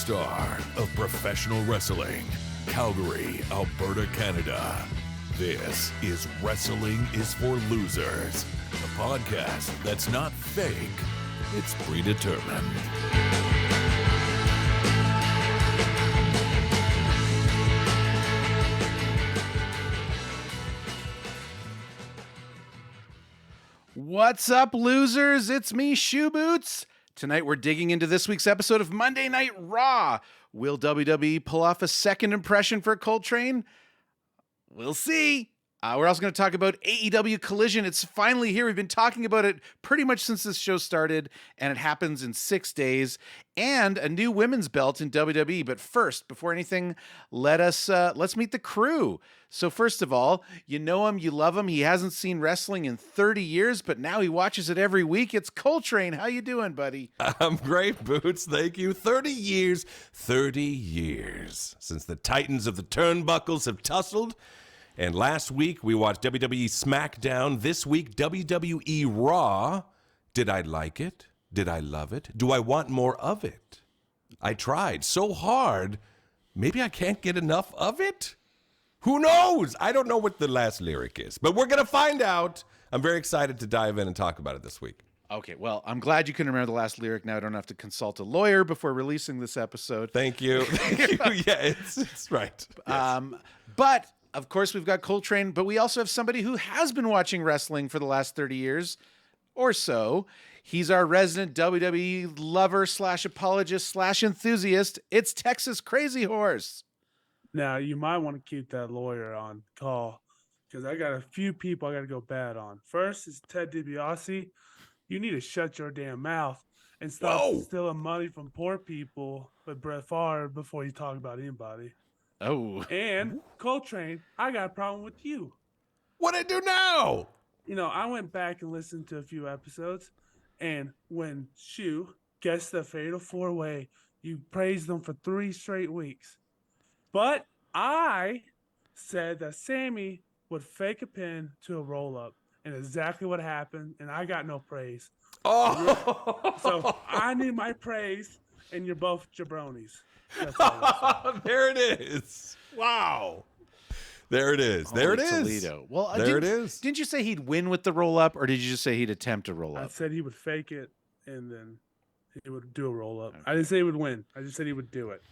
star of professional wrestling, Calgary, Alberta, Canada. This is Wrestling is for Losers, a podcast that's not fake, it's predetermined. What's up, losers? It's me, Shoe Boots. Tonight we're digging into this week's episode of Monday Night Raw. Will WWE pull off a second impression for Koltrane? We'll see. We're also going to talk about AEW Collision. It's finally here. We've been talking about it pretty much since this show started, and it happens in 6 days. And a new women's belt in WWE. But first, before anything, let's meet the crew. So first of all, you know him, you love him. He hasn't seen wrestling in 30 years, but now he watches it every week. It's Koltrane. How you doing, buddy? I'm great, Boots. Thank you. 30 years since the Titans of the Turnbuckles have tussled. And last week, we watched WWE SmackDown. This week, WWE Raw. Did I like it? Did I love it? Do I want more of it? I tried so hard. Maybe I can't get enough of it? Who knows? I don't know what the last lyric is, but we're going to find out. I'm very excited to dive in and talk about it this week. Okay, well, I'm glad you can remember the last lyric. Now I don't have to consult a lawyer before releasing this episode. Thank you. Thank you. Yeah, it's right. Yes. But... of course, we've got Koltrane, but we also have somebody who has been watching wrestling for the last 30 years or so. He's our resident WWE lover / apologist / enthusiast. It's Texas Crazy Horse. Now, you might want to keep that lawyer on call because I got a few people I got to go bad on. First is Ted DiBiase. You need to shut your damn mouth and stop stealing money from poor people with Brett Favre before you talk about anybody. Oh. And Koltrane, I got a problem with you. What'd I do now? You know, I went back and listened to a few episodes, and when Shu gets the Fatal 4-Way, you praised them for 3 straight weeks. But I said that Sammy would fake a pin to a roll-up, and exactly what happened, and I got no praise. Oh! So I need my praise, and you're both jabronis. There it is. Wow. There it is. There it is. Toledo. Well, there it is. Didn't you say he'd win with the roll up, or did you just say he'd attempt a roll up? I said he would fake it and then he would do a roll up. Okay. I didn't say he would win. I just said he would do it.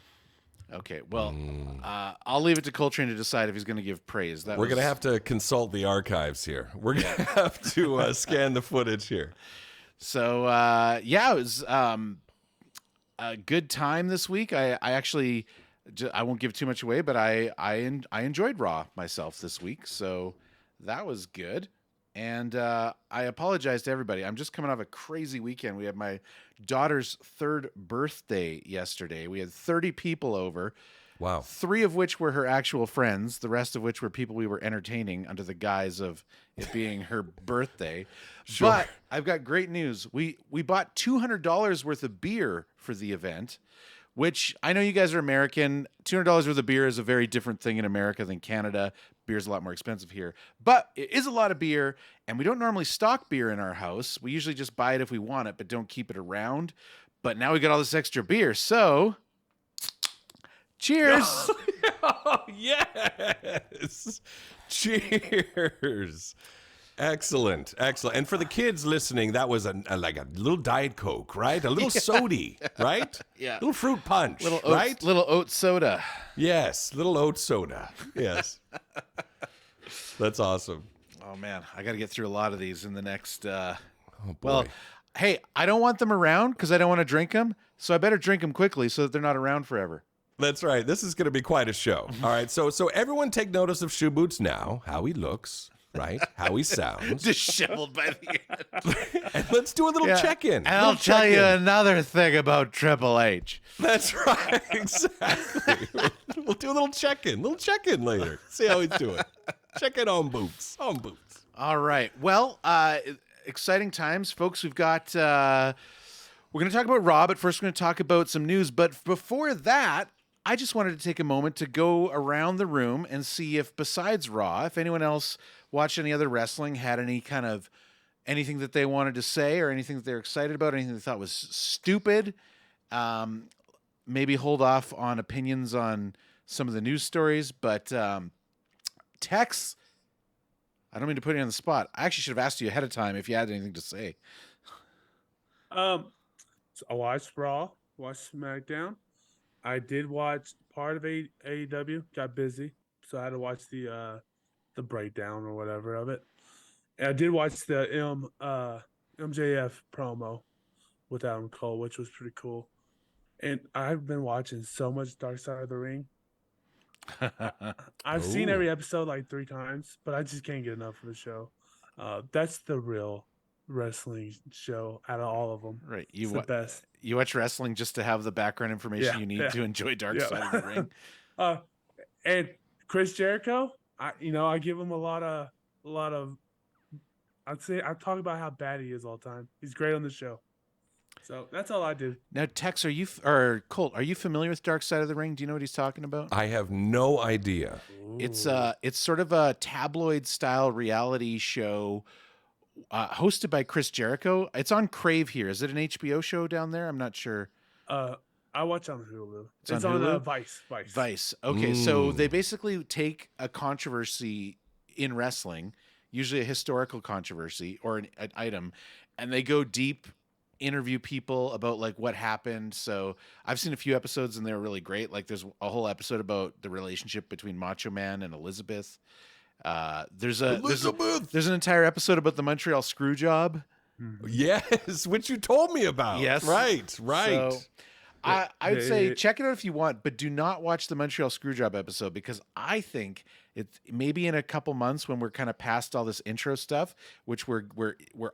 Okay. Well, I'll leave it to Koltrane to decide if he's going to give praise. We're going to have to consult the archives here. We're going to have to scan the footage here. So, it was a good time this week. I actually, I won't give too much away, but I enjoyed Raw myself this week, so that was good. And I apologize to everybody. I'm just coming off a crazy weekend. We had my daughter's 3rd birthday yesterday. We had 30 people over. Wow. 3 of which were her actual friends, the rest of which were people we were entertaining under the guise of it being her birthday. Sure. But I've got great news. We bought $200 worth of beer for the event, which I know you guys are American. $200 worth of beer is a very different thing in America than Canada. Beer's a lot more expensive here. But it is a lot of beer, and we don't normally stock beer in our house. We usually just buy it if we want it, but don't keep it around. But now we got all this extra beer, so... cheers. Oh, yes. Cheers. Excellent. And for the kids listening, that was like a little Diet Coke, right? A little sody, right? Yeah. Little fruit punch, right? Little oat soda. Yes, little oat soda. Yes. That's awesome. Oh, man. I got to get through a lot of these in the next... Oh, boy. Well, hey, I don't want them around because I don't want to drink them, so I better drink them quickly so that they're not around forever. That's right. This is going to be quite a show. All right. So everyone take notice of Shoe Boots now, how he looks, right? How he sounds. Disheveled by the end. And let's do a little check-in. And I'll tell you another thing about Triple H. That's right. Exactly. We'll do a little check-in later. See how he's doing. Check in on Boots. All right. Well, exciting times, folks. We've got... we're going to talk about Raw, but first we're going to talk about some news. But before that, I just wanted to take a moment to go around the room and see if, besides Raw, if anyone else watched any other wrestling, had any kind of anything that they wanted to say or anything that they're excited about, anything they thought was stupid. maybe hold off on opinions on some of the news stories, but Tex, I don't mean to put you on the spot. I actually should have asked you ahead of time if you had anything to say. So I watched Raw, watched SmackDown. I did watch part of AEW. Got busy, so I had to watch the breakdown or whatever of it. And I did watch the MJF promo with Adam Cole, which was pretty cool. And I've been watching so much Dark Side of the Ring. I've seen every episode like 3 times, but I just can't get enough of the show. That's the real wrestling show out of all of them. Right. It's the best. You watch wrestling just to have the background information you need to enjoy Dark Side of the Ring. And Chris Jericho, I give him a lot of. I talk about how bad he is all the time. He's great on the show. So that's all I do. Now, Tex, or Colt, are you familiar with Dark Side of the Ring? Do you know what he's talking about? I have no idea. Ooh. It's sort of a tabloid style reality show hosted by Chris Jericho. It's on Crave here. Is it an HBO show down there? I'm not sure. I watch on Hulu. It's on Hulu? Vice. Vice. Okay, so they basically take a controversy in wrestling, usually a historical controversy or an item, and they go deep, interview people about like what happened. So I've seen a few episodes and they're really great. Like there's a whole episode about the relationship between Macho Man and Elizabeth. There's an entire episode about the Montreal Screwjob. Yes, which you told me about. Yes. Right. So I would say check it out if you want, but do not watch the Montreal Screwjob episode, because I think it's maybe in a couple months when we're kind of past all this intro stuff, which we're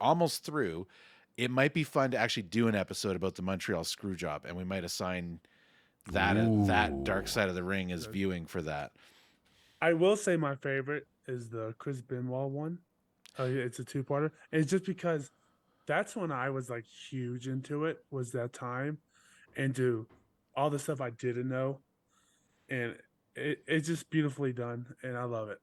almost through. It might be fun to actually do an episode about the Montreal Screwjob, and we might assign that Dark Side of the Ring as viewing for that. I will say my favorite is the Chris Benoit one. It's a 2-parter. And it's just because that's when I was like huge into it, was that time, and do all the stuff I didn't know. And it's just beautifully done, and I love it.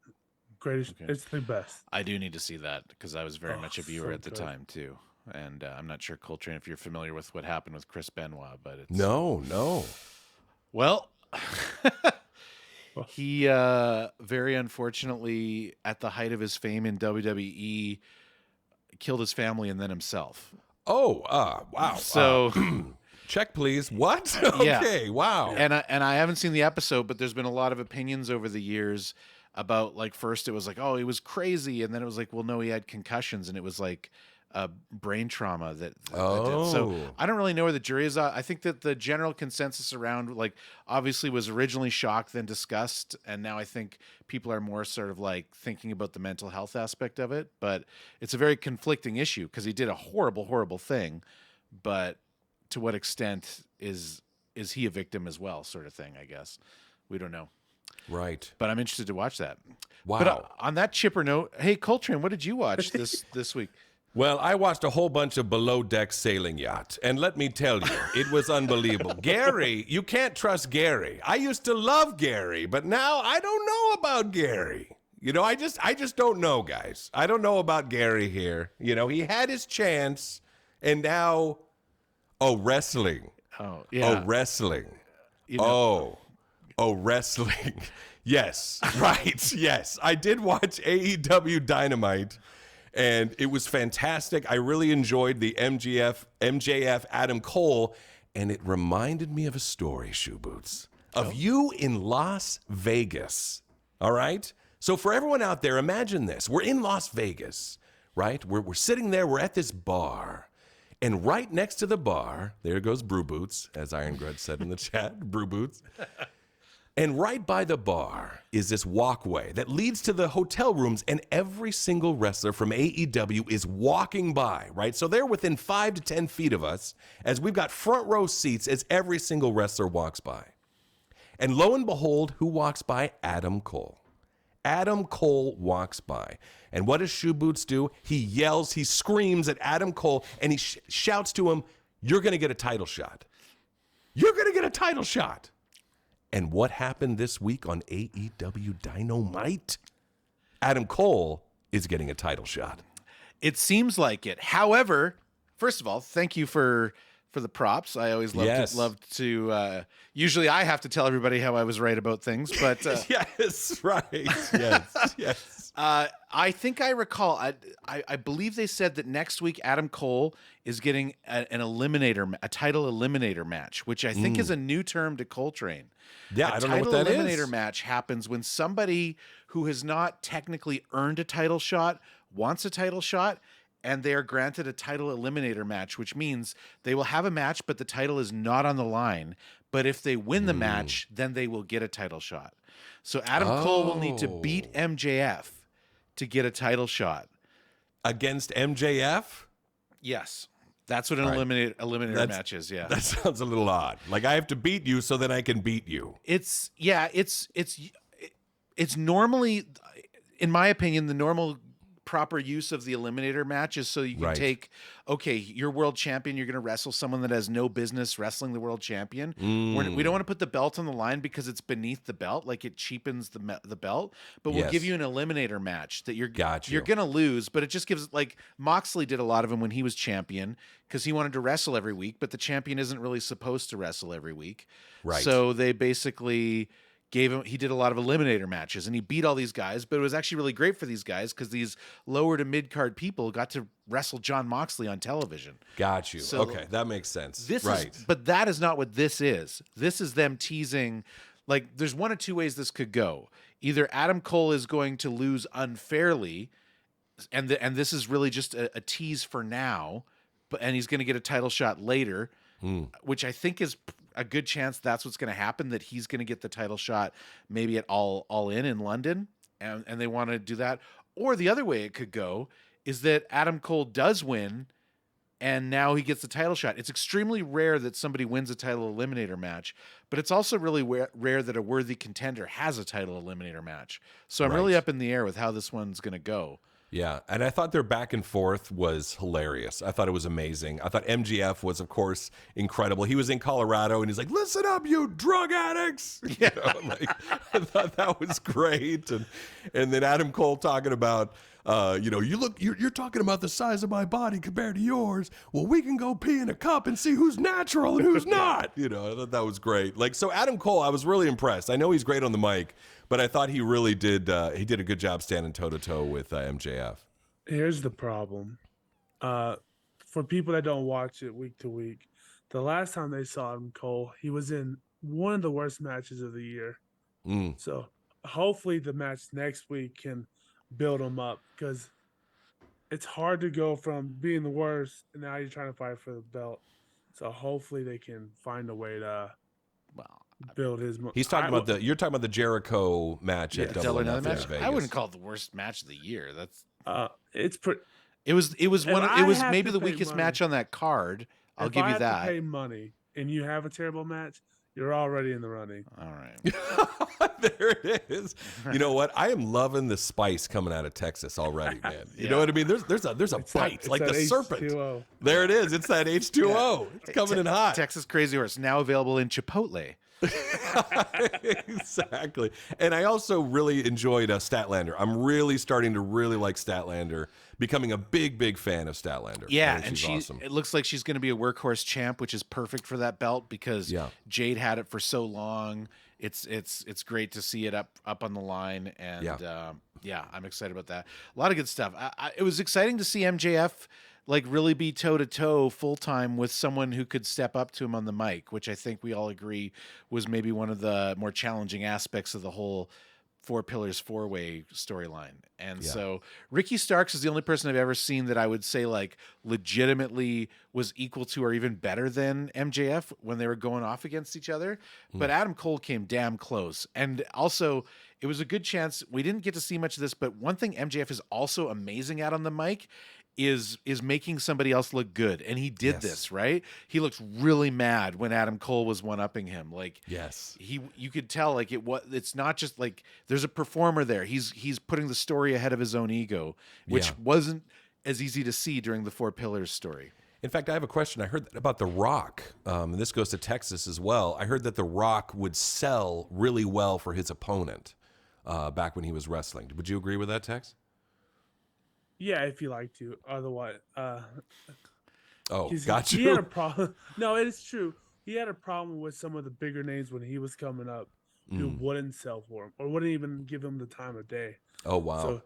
Greatest, It's the best. I do need to see that because I was very much a viewer so at the good. time too. And I'm not sure, Koltrane, if you're familiar with what happened with Chris Benoit, but it's No. Well, he very unfortunately, at the height of his fame in WWE, killed his family and then himself. Oh, wow. So check, please. What? Okay, wow. And I haven't seen the episode, but there's been a lot of opinions over the years about, like, first it was like, oh, he was crazy, and then it was like, well, no, he had concussions, and it was like brain trauma that did. So I don't really know where the jury is at. I think that the general consensus around, like, obviously was originally shock, then disgust, and now I think people are more sort of like thinking about the mental health aspect of it. But it's a very conflicting issue because he did a horrible thing, but to what extent is he a victim as well, sort of thing, I guess. We don't know. Right. But I'm interested to watch that. Wow. But on that chipper note, hey, Koltrane, what did you watch this week? Well, I watched a whole bunch of Below Deck Sailing Yacht, and let me tell you, it was unbelievable. Gary, you can't trust Gary. I used to love Gary, but now I don't know about Gary. You know, I just don't know, guys. I don't know about Gary here. You know, he had his chance, and now, wrestling. Oh, yeah. Oh, wrestling. You know, wrestling. Yes, right. Yes, I did watch AEW Dynamite. And it was fantastic. I really enjoyed the MJF Adam Cole, and it reminded me of a story, Shoe Boots, of you in Las Vegas. All right? So for everyone out there, imagine this. We're in Las Vegas, right? We're sitting there. We're at this bar. And right next to the bar, there goes Brew Boots, as Iron Grudge said in the chat, Brew Boots. And right by the bar is this walkway that leads to the hotel rooms, and every single wrestler from AEW is walking by, right? So they're within 5 to 10 feet of us as we've got front row seats as every single wrestler walks by. And lo and behold, who walks by? Adam Cole. Adam Cole walks by. And what does Shoe Boots do? He yells, he screams at Adam Cole, and he shouts to him, "You're going to get a title shot. You're going to get a title shot." And what happened this week on AEW Dynamite? Adam Cole is getting a title shot. It seems like it. However, first of all, thank you for for the props. I always Yes. love to usually I have to tell everybody how I was right about things, but Yes, right. Yes, yes. I think I recall. I believe they said that next week Adam Cole is getting a title eliminator match, which I think is a new term to Coltrane. Yeah, I don't know what that title is. eliminator match happens when somebody who has not technically earned a title shot wants a title shot, and they are granted a title eliminator match, which means they will have a match, but the title is not on the line. But if they win the match, then they will get a title shot. So Adam Cole will need to beat MJF to get a title shot Against MJF? Yes, that's what an All right. eliminator match is. Yeah, That sounds a little odd. Like I have to beat you so that I can beat you. it's normally, in my opinion, the normal proper use of the eliminator match is so you can Right. take, okay, you're world champion, you're going to wrestle someone that has no business wrestling the world champion. We don't want to put the belt on the line because it's beneath the belt, like it cheapens the belt, but we'll Yes. give you an eliminator match that you're Got you. you're going to lose, but it just gives, like Moxley did a lot of them when he was champion because he wanted to wrestle every week, but the champion isn't really supposed to wrestle every week. Right. So they basically he did a lot of eliminator matches and he beat all these guys, but it was actually really great for these guys because these lower to mid card people got to wrestle John Moxley on television. Got you. So okay, that makes sense. This right. but that is not what this is. This is them teasing. Like, there's one of two ways this could go. Either Adam Cole is going to lose unfairly, and this is really just a tease for now, and he's going to get a title shot later, which I think is a good chance that's what's going to happen, that he's going to get the title shot maybe at All In London, and they want to do that. Or the other way it could go is that Adam Cole does win, and now he gets the title shot. It's extremely rare that somebody wins a title eliminator match, but it's also really rare that a worthy contender has a title eliminator match. So I'm really Right. up in the air with how this one's going to go. Yeah, and I thought their back and forth was hilarious. I thought it was amazing. I thought MGF was, of course, incredible. He was in Colorado, and he's like, "Listen up, you drug addicts!" Yeah. You know, like, I thought that was great. And then Adam Cole talking about, you're talking about the size of my body compared to yours. Well, we can go pee in a cup and see who's natural and who's not. I thought that was great. Like, so Adam Cole, I was really impressed. I know he's great on the mic, but I thought he really did. He did a good job standing toe to toe with MJF. Here's the problem. For people that don't watch it week to week, the last time they saw Adam Cole, he was in one of the worst matches of the year. So hopefully the match next week can build him up, because it's hard to go from being the worst and now you're trying to fight for the belt. So hopefully they can find a way to build his. He's talking about you're talking about the Jericho match at Double or Nothing in Vegas. I wouldn't call it the worst match of the year. That's it's pretty. It was And I have maybe to the pay weekest money. match on that card. I'll If give I you have that. To pay money and you have a terrible match, you're already in the running. All right. There it is. You know what? I am loving the spice coming out of Texas already, man. You know what I mean? There's a bite, It's like that the serpent. H2O. There it is. It's that H2O. It's coming in hot. Texas Crazy Horse now available in Chipotle. Exactly. And I also really enjoyed Statlander. I'm really starting to really like Statlander, becoming a big fan of Statlander. Yeah, I think and she's awesome. it looks like she's going to be a workhorse champ, which is perfect for that belt because Jade had it for so long. It's great to see it up on the line, and I'm excited about that. A lot of good stuff. It was exciting to see MJF like really be toe to toe full time with someone who could step up to him on the mic, which I think we all agree was maybe one of the more challenging aspects of the whole Four Pillars 4-way storyline. And so Ricky Starks is the only person I've ever seen that I would say like legitimately was equal to or even better than MJF when they were going off against each other. But Adam Cole came damn close. And also it was a good chance. We didn't get to see much of this, but one thing MJF is also amazing at on the mic is making somebody else look good. And he did this, right? He looked really mad when Adam Cole was one-upping him. Like, you could tell like it's not just like there's a performer there. He's putting the story ahead of his own ego, which wasn't as easy to see during the Four Pillars story. In fact, I have a question. I heard that about The Rock, and this goes to Texas as well. I heard that The Rock would sell really well for his opponent back when he was wrestling. Would you agree with that, Tex? Yeah, if you like to. Otherwise, Oh, 'Cause got he you. had a problem. No, it is true. He had a problem with some of the bigger names when he was coming up who wouldn't sell for him or wouldn't even give him the time of day. Oh, wow. So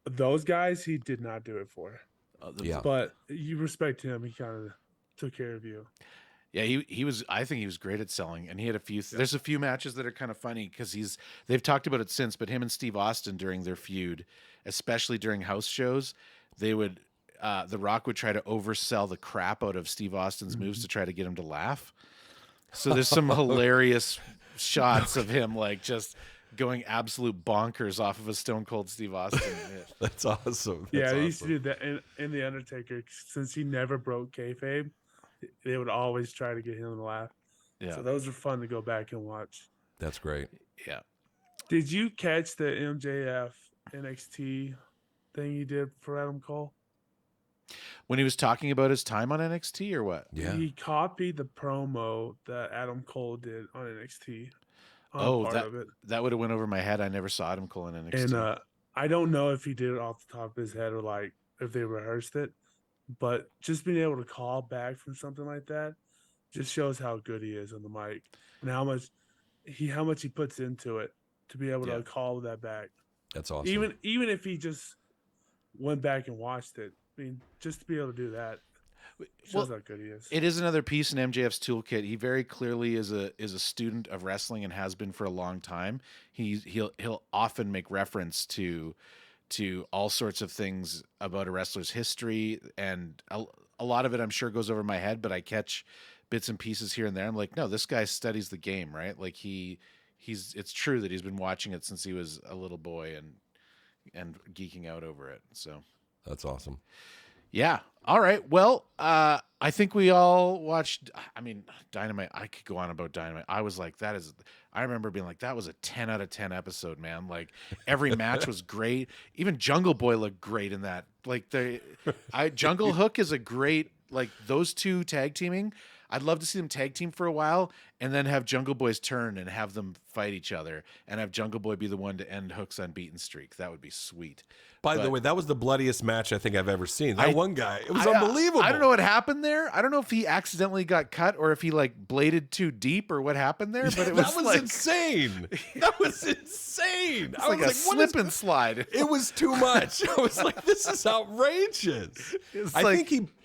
those guys, he did not do it for. Yeah. But you respect him. He kind of took care of you. Yeah, he was. I think he was great at selling, and he had a few. There's a few matches that are kind of funny because they've talked about it since, but him and Steve Austin during their feud, especially during house shows, they would. The Rock would try to oversell the crap out of Steve Austin's moves to try to get him to laugh. So there's some hilarious shots of him like just going absolute bonkers off of a Stone Cold Steve Austin. That's awesome. Yeah, That's they used to awesome. do that in The Undertaker since he never broke kayfabe. They would always try to get him to laugh. Yeah, So those are fun to go back and watch. That's great. yeah. Did you catch the MJF NXT thing he did for Adam Cole? When he was talking about his time on NXT or what? Yeah. He copied the promo that Adam Cole did on NXT. Oh, part of it. that would have went over my head. I never saw Adam Cole in NXT. And I don't know if he did it off the top of his head or like if they rehearsed it, but just being able to call back from something like that just shows how good he is on the mic and how much he puts into it to be able to call that back. That's awesome. Even if he just went back and watched it, I mean, just to be able to do that shows how good he is. It is another piece in MJF's toolkit. He very clearly is a student of wrestling and has been for a long time. He'll often make reference to all sorts of things about a wrestler's history, and a lot of it I'm sure goes over my head, but I catch bits and pieces here and there. I'm like, no, this guy studies the game, right? Like it's true that he's been watching it since he was a little boy and geeking out over it. So That's awesome. yeah. All right. Well, I think we all watched. I mean, Dynamite. I could go on about Dynamite. I was like, I remember being like, that was a 10 out of 10 episode, man. Like every match was great. Even Jungle Boy looked great in that. Like Jungle Hook is a great. Like those two tag teaming. I'd love to see them tag team for a while and then have Jungle Boy's turn and have them fight each other and have Jungle Boy be the one to end Hook's unbeaten streak. That would be sweet. By the way, that was the bloodiest match I think I've ever seen. That one guy, it was unbelievable. I don't know what happened there. I don't know if he accidentally got cut or if he like bladed too deep or what happened there, but it was that was like, insane. That was insane. It's like a slip and slide. It was too much. I was like, this is outrageous.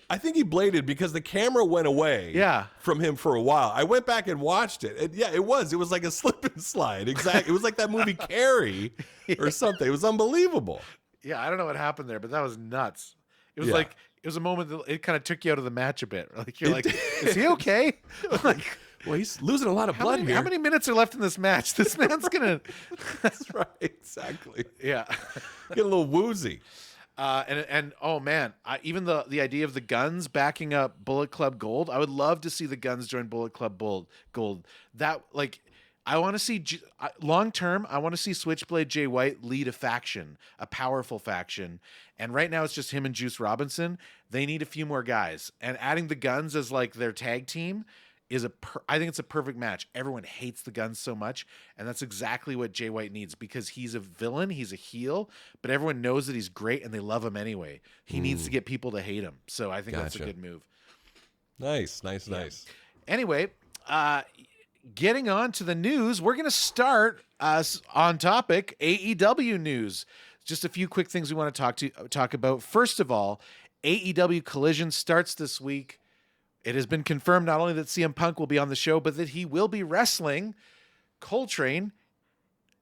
I think he bladed because the camera went away from him for a while. I went back and watched it. And yeah, it was like a slip and slide. Exactly. It was like that movie Carrie or something. It was unbelievable. Yeah, I don't know what happened there, but that was nuts. It was like it was a moment that it kind of took you out of the match a bit. Like you're like, is he okay? Like, well, he's losing a lot of blood here. How many minutes are left in this match? This man's gonna. That's right. Exactly. Yeah. Get a little woozy. And oh man, even the idea of the Guns backing up Bullet Club Gold, I would love to see the Guns join Bullet Club Gold. That like, I want to see long term. I want to see Switchblade Jay White lead a faction, a powerful faction. And right now it's just him and Juice Robinson. They need a few more guys, and adding the Guns as like their tag team is I think it's a perfect match. Everyone hates the Guns so much, and that's exactly what Jay White needs because he's a villain, he's a heel, but everyone knows that he's great and they love him anyway. He needs to get people to hate him. So I think that's a good move. Nice. Anyway, getting on to the news, we're going to start on topic AEW news. Just a few quick things we want to talk about. First of all, AEW Collision starts this week. It has been confirmed not only that CM Punk will be on the show, but that he will be wrestling Koltrane.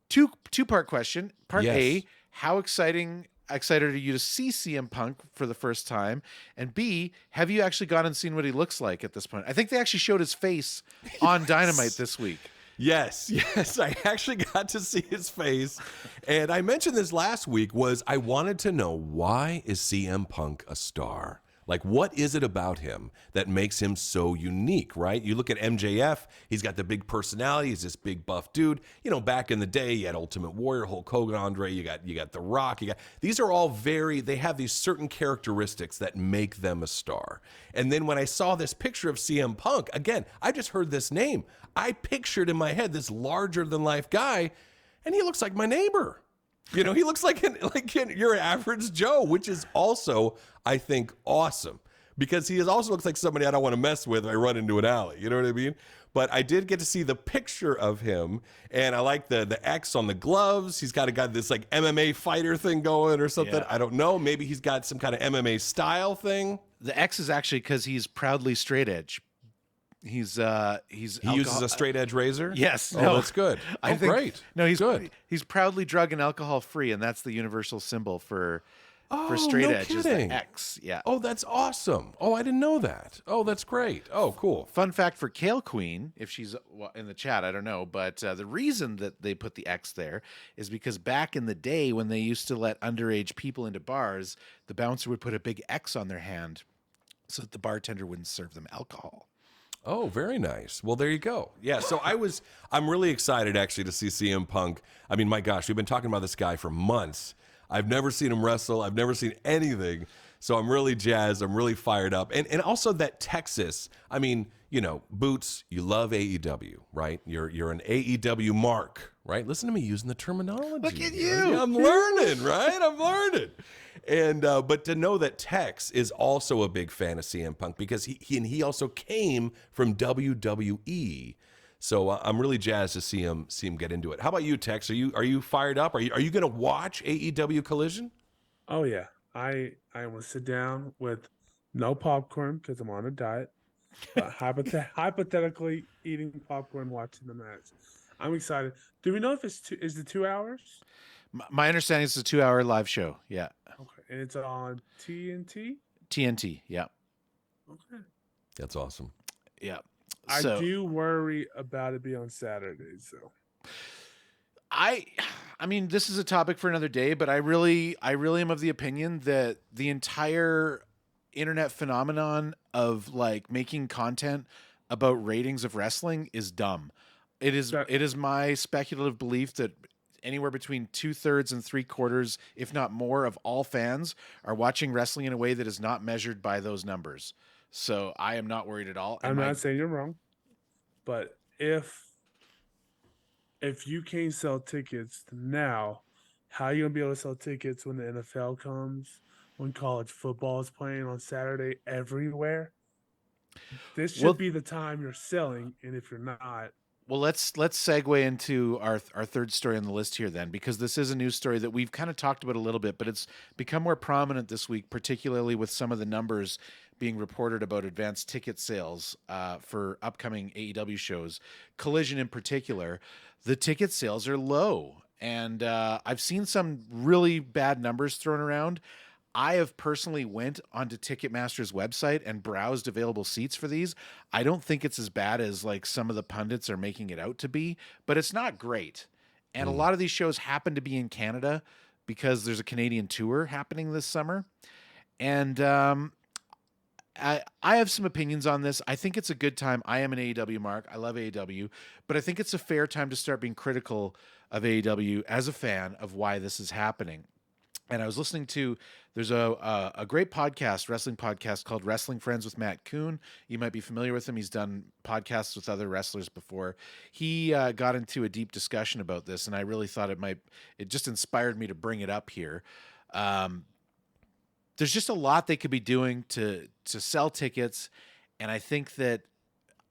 Two-part question. Part A, how excited are you to see CM Punk for the first time? And B, have you actually gone and seen what he looks like at this point? I think they actually showed his face on Dynamite this week. Yes, I actually got to see his face. And I mentioned this last week I wanted to know, why is CM Punk a star? Like, what is it about him that makes him so unique, right? You look at MJF, he's got the big personality, he's this big buff dude. You know, back in the day, you had Ultimate Warrior, Hulk Hogan, Andre, you got The Rock, these are all they have these certain characteristics that make them a star. And then when I saw this picture of CM Punk, again, I just heard this name. I pictured in my head this larger than life guy, and he looks like my neighbor. You know, he looks like your average Joe, which is also, I think, awesome. because he also looks like somebody I don't want to mess with if I run into an alley. You know what I mean? But I did get to see the picture of him, and I like the X on the gloves. He's got this like MMA fighter thing going or something. Yeah. I don't know. Maybe he's got some kind of MMA style thing. The X is actually because he's proudly straight edge. He uses a straight edge razor. Yes. Oh, no. that's good. Great. No, he's good. He's proudly drug and alcohol free, and that's the universal symbol for straight no edge is the kidding. X. Yeah. Oh, that's awesome. Oh, I didn't know that. Oh, that's great. Oh, cool. Fun fact for Kale Queen, if she's in the chat, I don't know, but the reason that they put the X there is because back in the day when they used to let underage people into bars, the bouncer would put a big X on their hand so that the bartender wouldn't serve them alcohol. Oh, very nice. Well, there you go. Yeah, so I'm really excited actually to see CM Punk. I mean, my gosh, we've been talking about this guy for months. I've never seen him wrestle. I've never seen anything. So I'm really jazzed. I'm really fired up. And also that Texas, I mean, Boots, you love AEW, right? You're an AEW mark, right? Listen to me using the terminology. Look at you. Yeah, I'm learning, right? I'm learning. And but to know that Tex is also a big fan of CM Punk because he also came from WWE. So I'm really jazzed to see him get into it. How about you, Tex? Are you fired up? Are you going to watch AEW Collision? Oh yeah, I will sit down with no popcorn because I'm on a diet. But hypothetically eating popcorn, watching the match. I'm excited. Do we know if is it 2 hours? My understanding is it's a 2-hour live show. Yeah. Okay, and it's on TNT. TNT. Yeah. Okay. That's awesome. Yeah. I do worry about it being on Saturday, so. I mean, this is a topic for another day, but I really am of the opinion that the entire internet phenomenon of like making content about ratings of wrestling is dumb. It is my speculative belief that anywhere between 2/3 and 3/4, if not more, of all fans are watching wrestling in a way that is not measured by those numbers. So I am not worried at all. I'm not saying you're wrong, but if you can't sell tickets now, how are you gonna be able to sell tickets when the NFL comes, when college football is playing on Saturday everywhere? This should be the time you're selling, and if you're not. Well, let's segue into our third story on the list here then, because this is a news story that we've kind of talked about a little bit, but it's become more prominent this week, particularly with some of the numbers being reported about advanced ticket sales for upcoming AEW shows. Collision in particular, the ticket sales are low, and I've seen some really bad numbers thrown around. I have personally went onto Ticketmaster's website and browsed available seats for these. I don't think it's as bad as like some of the pundits are making it out to be, but it's not great. And a lot of these shows happen to be in Canada because there's a Canadian tour happening this summer. And I have some opinions on this. I think it's a good time. I am an AEW mark. I love AEW, but I think it's a fair time to start being critical of AEW as a fan of why this is happening. And I was listening to, there's a great podcast, wrestling podcast called Wrestling Friends with Matt Kuhn. You might be familiar with him. He's done podcasts with other wrestlers before. He got into a deep discussion about this, and I really thought it just inspired me to bring it up here. There's just a lot they could be doing to sell tickets. And I think that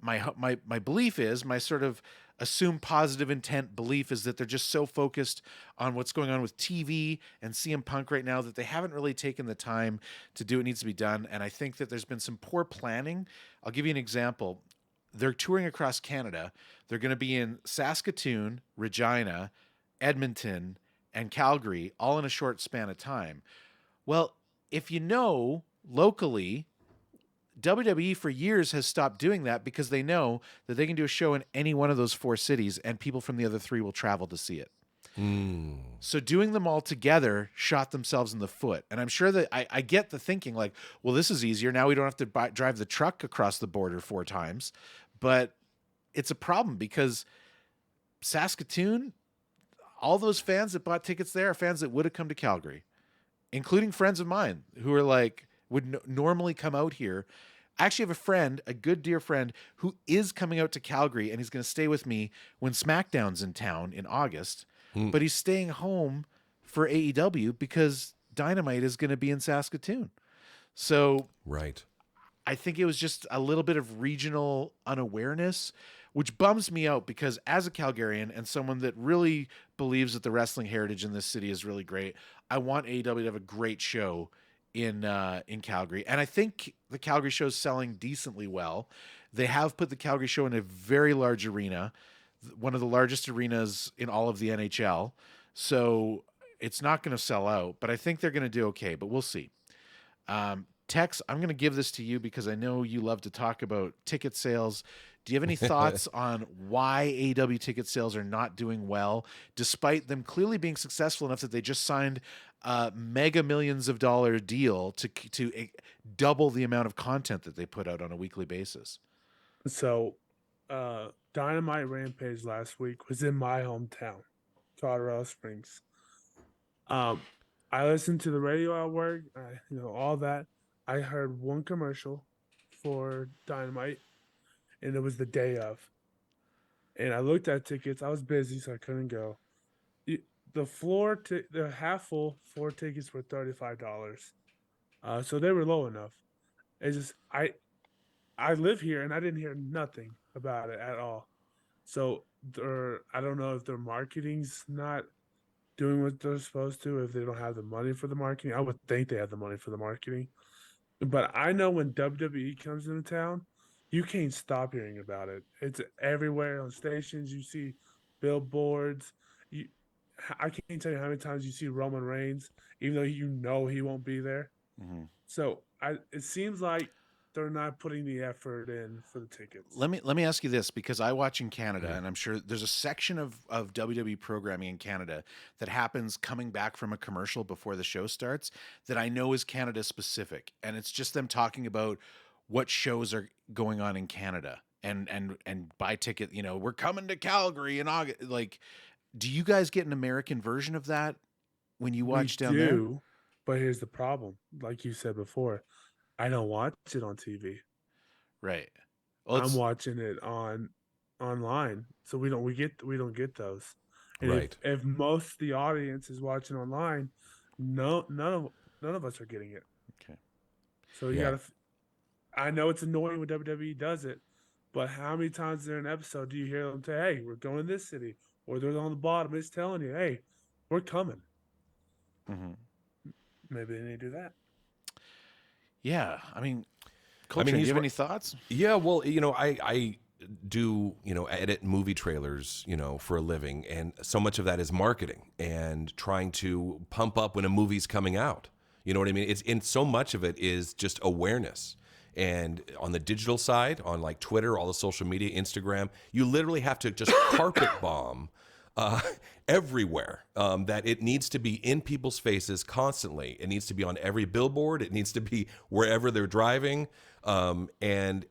my belief is, my sort of assumed positive intent belief is that they're just so focused on what's going on with TV and CM Punk right now that they haven't really taken the time to do what needs to be done. And I think that there's been some poor planning. I'll give you an example. They're touring across Canada. They're going to be in Saskatoon, Regina, Edmonton, and Calgary, all in a short span of time. Well, if you know, locally, WWE for years has stopped doing that because they know that they can do a show in any one of those 4 cities and people from the other 3 will travel to see it. So doing them all together shot themselves in the foot. And I'm sure that I get the thinking like, well, this is easier. Now we don't have to drive the truck across the border 4 times. But it's a problem because Saskatoon, all those fans that bought tickets there are fans that would have come to Calgary, including friends of mine who are like, would normally come out here. I actually have a friend, a good dear friend, who is coming out to Calgary, and he's going to stay with me when SmackDown's in town in August. But he's staying home for AEW because Dynamite is going to be in Saskatoon. So right. I think it was just a little bit of regional unawareness, which bums me out because as a Calgarian and someone that really believes that the wrestling heritage in this city is really great, I want AEW to have a great show in Calgary. And I think the Calgary show is selling decently well. They have put the Calgary show in a very large arena, one of the largest arenas in all of the NHL. So it's not going to sell out, but I think they're going to do okay, but we'll see. Tex, I'm going to give this to you because I know you love to talk about ticket sales. Do you have any thoughts on why AEW ticket sales are not doing well, despite them clearly being successful enough that they just signed a mega millions of dollar deal to double the amount of content that they put out on a weekly basis? So, Dynamite Rampage last week was in my hometown, Colorado Springs. I listened to the radio at work, all that. I heard one commercial for Dynamite, and it was the day of. And I looked at tickets. I was busy, so I couldn't go. The half full floor tickets were $35. So they were low enough. It's just I live here and I didn't hear nothing about it at all. So I don't know if their marketing's not doing what they're supposed to, if they don't have the money for the marketing. I would think they have the money for the marketing. But I know when WWE comes into town, you can't stop hearing about it. It's everywhere on stations. You see billboards. I can't tell you how many times you see Roman Reigns, even though you know he won't be there. Mm-hmm. So it seems like they're not putting the effort in for the tickets. Let me ask you this, because I watch in Canada, and I'm sure there's a section of WWE programming in Canada that happens coming back from a commercial before the show starts that I know is Canada specific, and it's just them talking about what shows are going on in Canada and buy ticket. We're coming to Calgary in August. Like, do you guys get an American version of that when you watch down there? But here's the problem. Like you said before, I don't watch it on TV. Right. Well, I'm watching it online, so we don't get those. And Right. If most of the audience is watching online, none of us are getting it. Okay. So you gotta. I know it's annoying when WWE does it, but how many times in an episode do you hear them say, "Hey, we're going to this city," or they're on the bottom, it's telling you, "Hey, we're coming." Mm-hmm. Maybe they need to do that. Yeah, Koltrane, do you have any thoughts? Yeah, well, I do, edit movie trailers, for a living, and so much of that is marketing and trying to pump up when a movie's coming out. You know what I mean? And so much of it is just awareness. And on the digital side, on like Twitter, all the social media, Instagram, you literally have to just carpet bomb everywhere, that it needs to be in people's faces constantly. It needs to be on every billboard. It needs to be wherever they're driving. And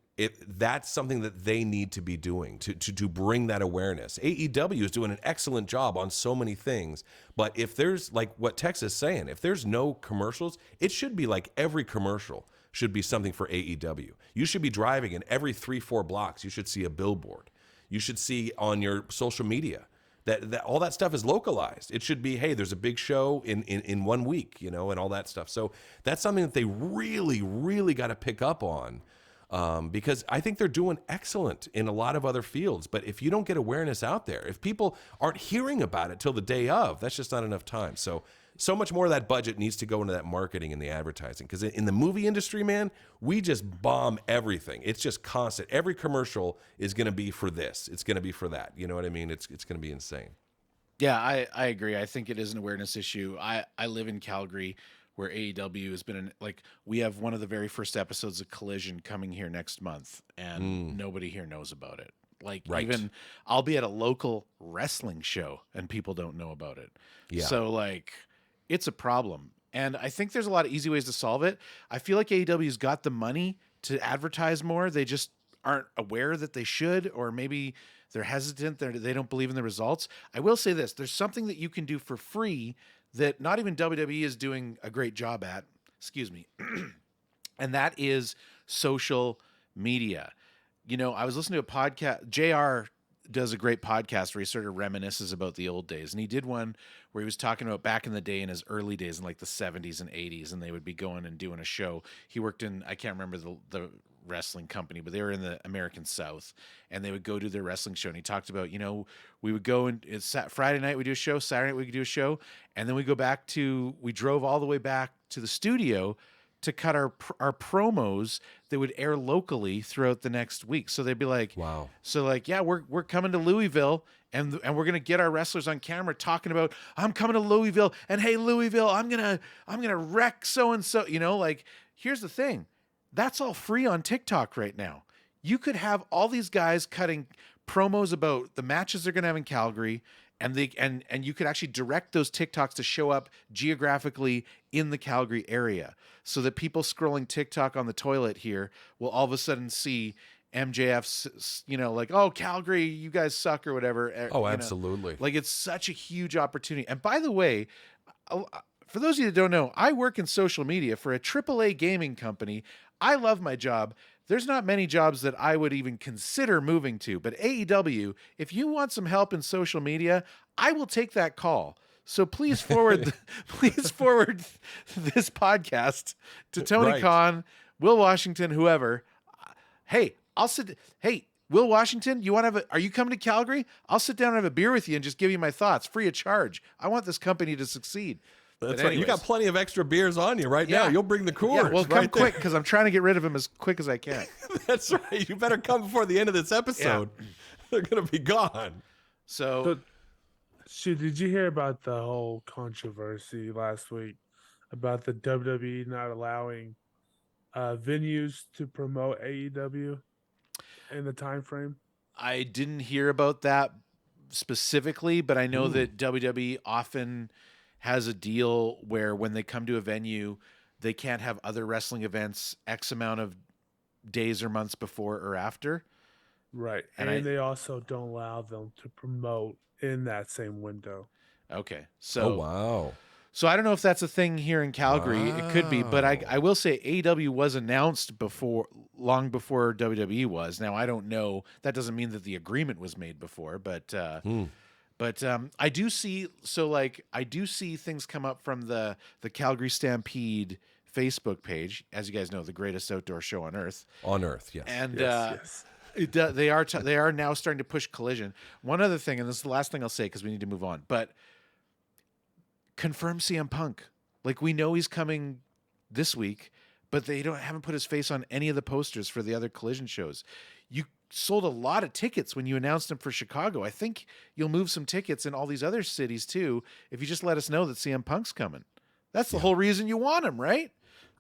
that's something that they need to be doing to bring that awareness. AEW is doing an excellent job on so many things. But if there's, like what Tex is saying, if there's no commercials, it should be like every commercial should be something for AEW. You should be driving, and every 3-4 blocks, you should see a billboard. You should see on your social media that all that stuff is localized. It should be, hey, there's a big show in 1 week, and all that stuff. So that's something that they really, really got to pick up on, because I think they're doing excellent in a lot of other fields. But if you don't get awareness out there, if people aren't hearing about it till the day of, that's just not enough time. So much more of that budget needs to go into that marketing and the advertising. Because in the movie industry, man, we just bomb everything. It's just constant. Every commercial is going to be for this. It's going to be for that. You know what I mean? It's going to be insane. Yeah, I agree. I think it is an awareness issue. I live in Calgary, where AEW has been we have one of the very first episodes of Collision coming here next month, and nobody here knows about it. Right. Even I'll be at a local wrestling show and people don't know about it. Yeah. So it's a problem. And I think there's a lot of easy ways to solve it. I feel like AEW's got the money to advertise more. They just aren't aware that they should, or maybe they're hesitant. They don't believe in the results. I will say this. There's something that you can do for free that not even WWE is doing a great job at. Excuse me. And that is social media. I was listening to a podcast. JR does a great podcast where he sort of reminisces about the old days. And he did one where he was talking about back in the day, in his early days in like the 70s and 80s, and they would be going and doing a show. He worked in, I can't remember the wrestling company, but they were in the American South, and they would go do their wrestling show. And he talked about, we would go and it's Friday night we do a show, Saturday night we do a show, and then we drove all the way back to the studio to cut our promos that would air locally throughout the next week. So they'd be like, Wow. So like, yeah, we're coming to Louisville, and we're gonna get our wrestlers on camera talking about, I'm coming to Louisville, and hey Louisville, I'm gonna wreck so and so. Like, here's the thing, that's all free on TikTok right now. You could have all these guys cutting promos about the matches they're gonna have in Calgary. And you could actually direct those TikToks to show up geographically in the Calgary area, so that people scrolling TikTok on the toilet here will all of a sudden see MJF's, like, oh, Calgary, you guys suck or whatever. Oh, absolutely. Like, it's such a huge opportunity. And by the way, for those of you that don't know, I work in social media for a AAA gaming company. I love my job. There's not many jobs that I would even consider moving to, but AEW, if you want some help in social media, I will take that call. So please forward this podcast to Tony Khan, Will Washington, whoever. Hey, Will Washington, are you coming to Calgary? I'll sit down and have a beer with you and just give you my thoughts free of charge. I want this company to succeed. That's right. You got plenty of extra beers on you right now. You'll bring the Coors. Yeah, well, come quick, because I'm trying to get rid of them as quick as I can. That's right. You better come before the end of this episode. Yeah. They're going to be gone. So, did you hear about the whole controversy last week about the WWE not allowing venues to promote AEW in the time frame? I didn't hear about that specifically, but I know that WWE often has a deal where when they come to a venue, they can't have other wrestling events X amount of days or months before or after. Right. And they also don't allow them to promote in that same window. Okay. So, wow. So I don't know if that's a thing here in Calgary. Wow. It could be, but I will say AEW was announced long before WWE was. Now, I don't know. That doesn't mean that the agreement was made before, but I do see things come up from the Calgary Stampede Facebook page, as you guys know, the greatest outdoor show on earth. On earth, yes. And yes. They are now starting to push Collision. One other thing, and this is the last thing I'll say because we need to move on, but confirm CM Punk. Like, we know he's coming this week, but they haven't put his face on any of the posters for the other Collision shows. You sold a lot of tickets when you announced him for Chicago. I think you'll move some tickets in all these other cities too if you just let us know that CM Punk's coming. That's the whole reason you want him, right?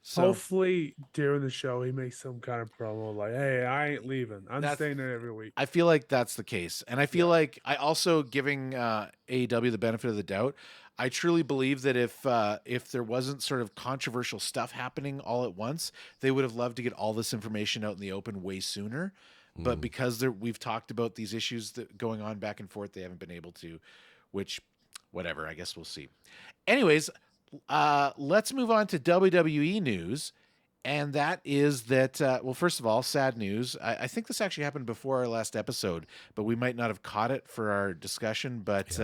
So hopefully during the show he makes some kind of promo like, hey, I ain't leaving. I'm staying there every week. I feel like that's the case. And I feel like I also, giving AEW the benefit of the doubt, I truly believe that if there wasn't sort of controversial stuff happening all at once, they would have loved to get all this information out in the open way sooner. But because we've talked about these issues that going on back and forth, they haven't been able to, which, whatever, I guess we'll see. Anyways, let's move on to WWE news. And that is that, well, first of all, sad news. I think this actually happened before our last episode, but we might not have caught it for our discussion. But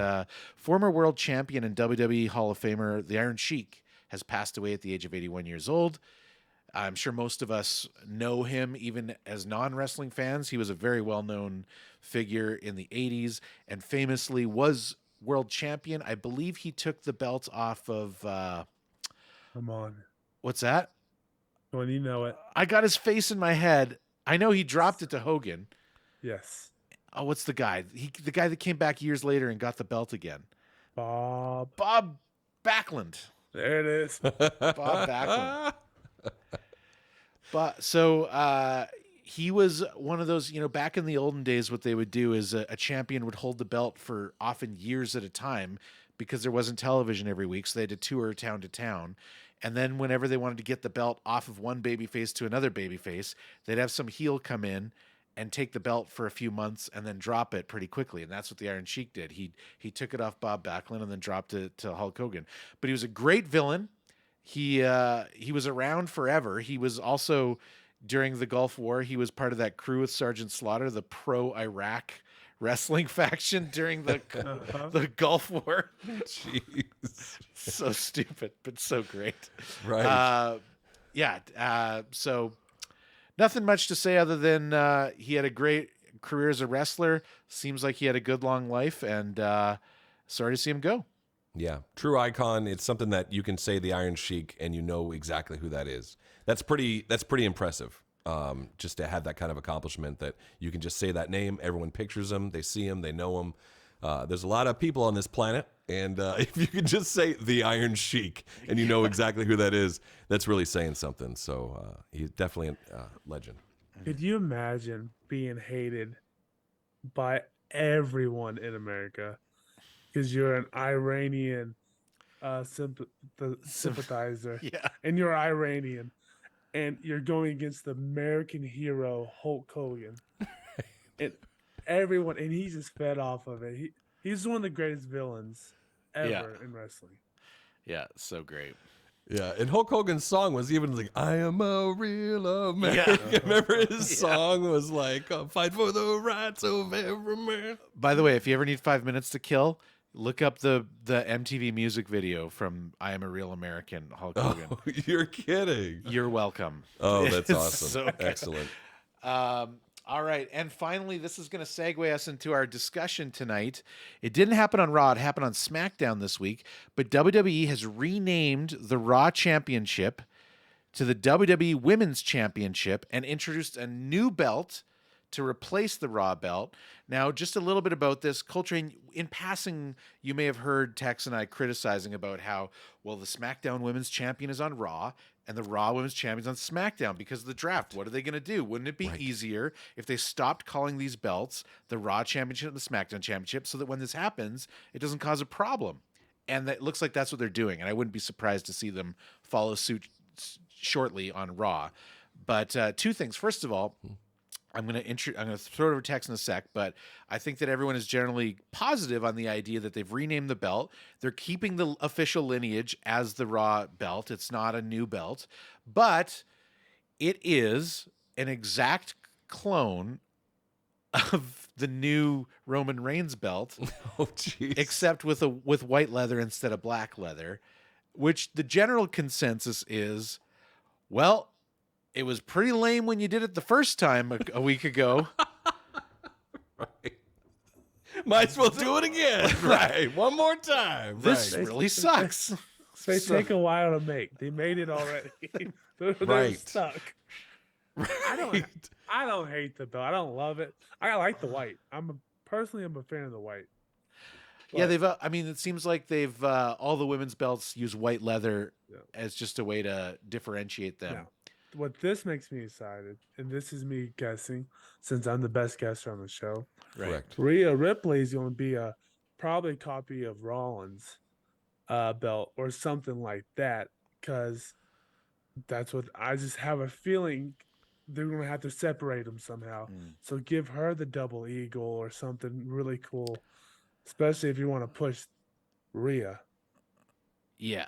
former world champion and WWE Hall of Famer, the Iron Sheik, has passed away at the age of 81 years old. I'm sure most of us know him, even as non-wrestling fans. He was a very well-known figure in the 80s and famously was world champion. I believe he took the belt off of... Come on. What's that? When you know it. I got his face in my head. I know he dropped it to Hogan. Yes. Oh, what's the guy? The guy that came back years later and got the belt again. Bob Backlund. There it is. Bob Backlund. But so he was one of those, back in the olden days, what they would do is a champion would hold the belt for often years at a time because there wasn't television every week. So they had to tour town to town. And then whenever they wanted to get the belt off of one babyface to another babyface, they'd have some heel come in and take the belt for a few months and then drop it pretty quickly. And that's what the Iron Sheik did. He took it off Bob Backlund and then dropped it to Hulk Hogan. But he was a great villain. He was around forever. He was also, during the Gulf War, he was part of that crew with Sergeant Slaughter, the pro-Iraq wrestling faction during the Uh-huh. the Gulf War. Jeez. So stupid, but so great. Right. So nothing much to say other than he had a great career as a wrestler. Seems like he had a good long life, and sorry to see him go. Yeah, true icon. It's something that you can say the Iron Sheik and you know exactly who that is. That's pretty impressive. Just to have that kind of accomplishment that you can just say that name, everyone pictures him, they see him, they know him. There's a lot of people on this planet, and if you can just say the Iron Sheik and you know exactly who that is, that's really saying something. So he's definitely a legend. Could you imagine being hated by everyone in America because you're an Iranian sympathizer Yeah. and you're Iranian and you're going against the American hero Hulk Hogan and everyone, and he's just fed off of it. He's one of the greatest villains ever in wrestling. Yeah, so great. Yeah, and Hulk Hogan's song was even like, I am a real American. Yeah. Remember his song was like, fight for the rights of every man. By the way, if you ever need 5 minutes to kill, look up the MTV music video from I Am a Real American, Hulk Hogan. Oh, you're kidding. You're welcome. Oh, that's It's awesome. so good. Excellent. All right. And finally, this is going to segue us into our discussion tonight. It didn't happen on Raw. It happened on SmackDown this week. But WWE has renamed the Raw Championship to the WWE Women's Championship and introduced a new belt to replace the Raw belt. Now, just a little bit about this. Koltrane, in passing, you may have heard Tex and I criticizing about how, well, the SmackDown Women's Champion is on Raw and the Raw Women's Champion's on SmackDown because of the draft. What are they going to do? Wouldn't it be easier if they stopped calling these belts the Raw Championship and the SmackDown Championship so that when this happens, it doesn't cause a problem? And that looks like that's what they're doing. And I wouldn't be surprised to see them follow suit shortly on Raw. But two things. First of all, I'm going to throw it over to Tex in a sec, but I think that everyone is generally positive on the idea that they've renamed the belt. They're keeping the official lineage as the Raw belt. It's not a new belt, but it is an exact clone of the new Roman Reigns belt, Oh, jeez. except with white leather instead of black leather, which the general consensus is, well, it was pretty lame when you did it the first time a week ago. Right. Might as well do it again. Right. One more time. This Right. really sucks. They So- take a while to make. They made it already. they're Right. stuck. I don't hate the belt. I don't love it. I like the white. I'm a fan of the white. Yeah, they've. It seems like they've all the women's belts use white leather as just a way to differentiate them. Yeah. What this makes me excited, and this is me guessing, since I'm the best guesser on the show. Right. Correct. Rhea Ripley is going to be probably a copy of Rollins' belt or something like that, because that's what I just have a feeling they're going to have to separate them somehow. So give her the double eagle or something really cool, especially if you want to push Rhea. Yeah,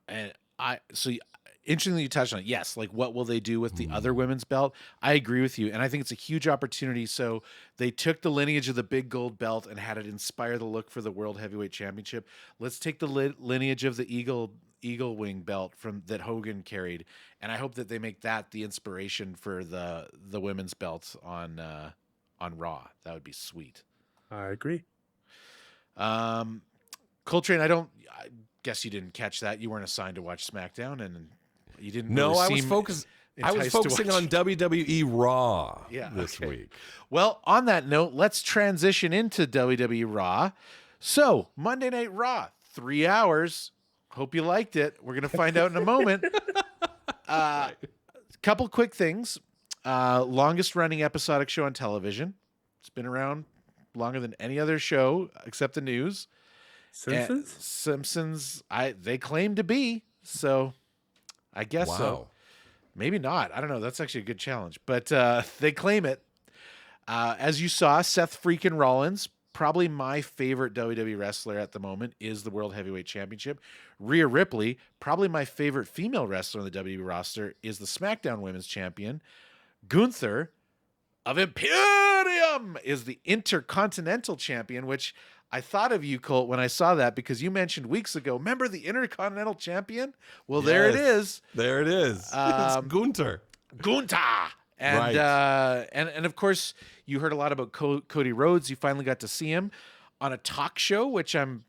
and interestingly, you touched on it. Yes, like what will they do with the other women's belt? I agree with you, and I think it's a huge opportunity. So they took the lineage of the big gold belt and had it inspire the look for the World Heavyweight Championship. Let's take the lineage of the eagle wing belt from that Hogan carried, and I hope that they make that the inspiration for the women's belts on Raw. That would be sweet. I agree. Coltrane, I guess you didn't catch that. You weren't assigned to watch SmackDown, and you didn't. No, really I was seem focused. I was enticed to focusing watch. on WWE Raw this okay. week. Well, on that note, let's transition into WWE Raw. So, Monday Night Raw, 3 hours. Hope you liked it. We're going to find out in a moment. Couple quick things. Longest running episodic show on television. It's been around longer than any other show except the news. Simpsons? Simpsons, they claim to be, so I guess so. Wow. Maybe not. I don't know. That's actually a good challenge, but they claim it. As you saw, Seth freaking Rollins, probably my favorite WWE wrestler at the moment, is the World Heavyweight Championship. Rhea Ripley, probably my favorite female wrestler on the WWE roster, is the SmackDown Women's Champion. Gunther of Imperium Imperium is the Intercontinental Champion, which I thought of you, Colt, when I saw that because you mentioned weeks ago, remember the Intercontinental Champion? Well, there it is. There it is. It's Gunther. Gunther. And, Right. and of course, you heard a lot about Cody Rhodes. You finally got to see him on a talk show, which I'm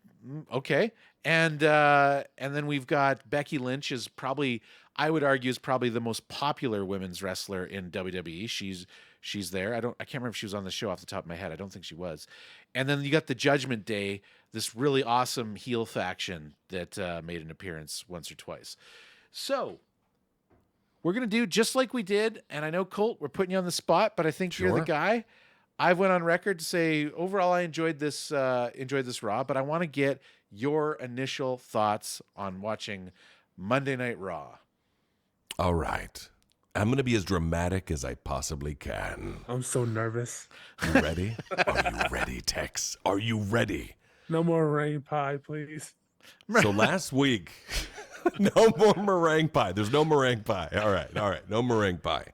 okay. And then we've got Becky Lynch is probably, I would argue, is probably the most popular women's wrestler in WWE. She's there. I can't remember if she was on the show off the top of my head. I don't think she was. And then you got the Judgment Day, this really awesome heel faction that made an appearance once or twice. So we're going to do just like we did. And I know, Colt, we're putting you on the spot, but I think you're the guy. I've went on record to say overall I enjoyed this Raw, but I want to get your initial thoughts on watching Monday Night Raw. All right. I'm going to be as dramatic as I possibly can. I'm so nervous. You ready? Are you ready, Tex? Are you ready? No more rain pie, please. So last week, no more meringue pie. There's no meringue pie. All right. No meringue pie.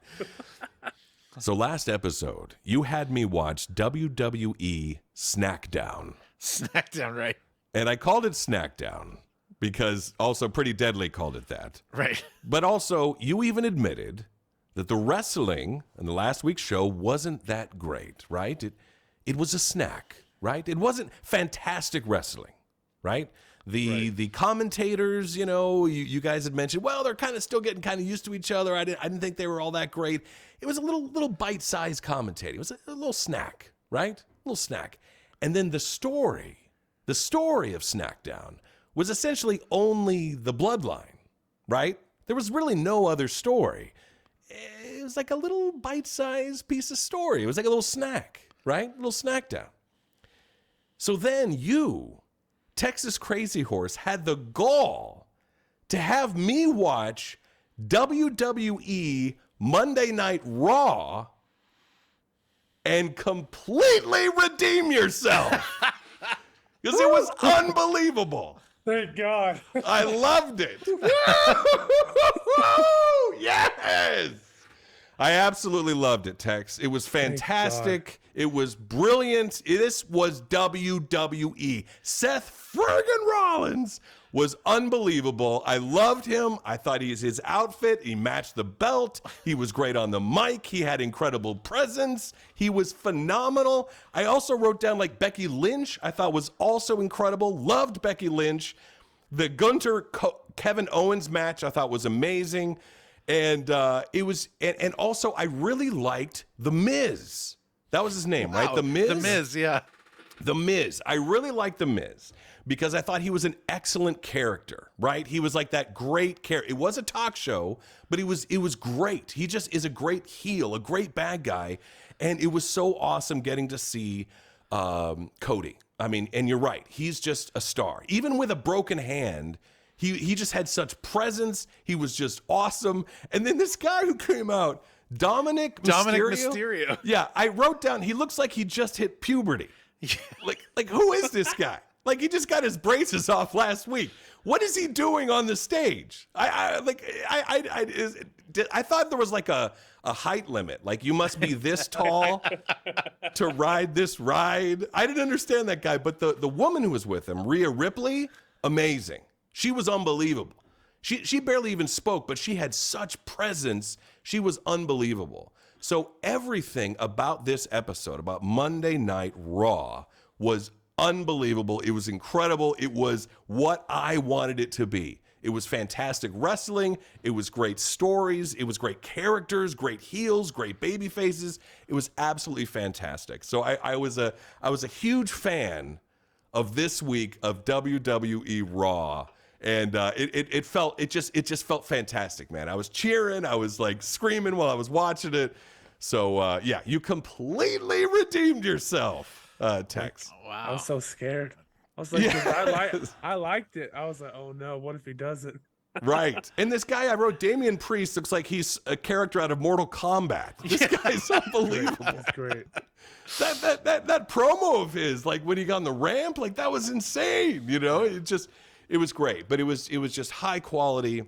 So last episode, you had me watch WWE Snackdown. Snackdown, right? And I called it Snackdown because also Pretty Deadly called it that. Right. But also, you even admitted that the wrestling in the last week's show wasn't that great, right? It was a snack, right? It wasn't fantastic wrestling, right? The commentators, you guys had mentioned, well, they're kind of still getting kind of used to each other. I didn't think they were all that great. It was a little bite-sized commentating. It was a little snack, right? A little snack. And then the story of Snackdown was essentially only the bloodline, right? There was really no other story. It was like a little bite-sized piece of story. It was like a little snack, right? A little snack down. So then you, Texas Crazy Horse, had the gall to have me watch WWE Monday Night Raw and completely redeem yourself. Because it was unbelievable. Thank God. I loved it. Yes. I absolutely loved it, Tex. It was fantastic. It was brilliant. This was WWE. Seth friggin' Rollins was unbelievable. I loved him. I thought his outfit, he matched the belt. He was great on the mic. He had incredible presence. He was phenomenal. I also wrote down like Becky Lynch, I thought was also incredible. Loved Becky Lynch. The Gunther Kevin Owens match I thought was amazing. And it was, and also I really liked The Miz. That was his name, right? The Miz? The Miz, yeah. The Miz. I really liked The Miz because I thought he was an excellent character, right? He was like that great character. It was a talk show, but it was great. He just is a great heel, a great bad guy. And it was so awesome getting to see Cody. I mean, and you're right. He's just a star. Even with a broken hand, he just had such presence. He was just awesome. And then this guy who came out, Dominic Mysterio. Yeah, I wrote down, he looks like he just hit puberty. Like who is this guy? Like he just got his braces off last week. What is he doing on the stage? I thought there was like a height limit. Like you must be this tall to ride this ride. I didn't understand that guy, but the woman who was with him, Rhea Ripley, amazing. She was unbelievable. She barely even spoke, but she had such presence. She was unbelievable. So everything about this episode, about Monday Night Raw, was unbelievable. It was incredible. It was what I wanted it to be. It was fantastic wrestling. It was great stories. It was great characters, great heels, great baby faces. It was absolutely fantastic. So I was a huge fan of this week of WWE Raw. And it just felt fantastic, man. I was cheering, I was like screaming while I was watching it. So yeah, you completely redeemed yourself, Tex. Oh, wow. I was so scared. I was like, Yes. I liked it. I was like, oh no, what if he doesn't? Right. And this guy I wrote, Damian Priest, looks like he's a character out of Mortal Kombat. This guy's unbelievable. That's great. That promo of his, like when he got on the ramp, like that was insane. It was great, but it was just high quality,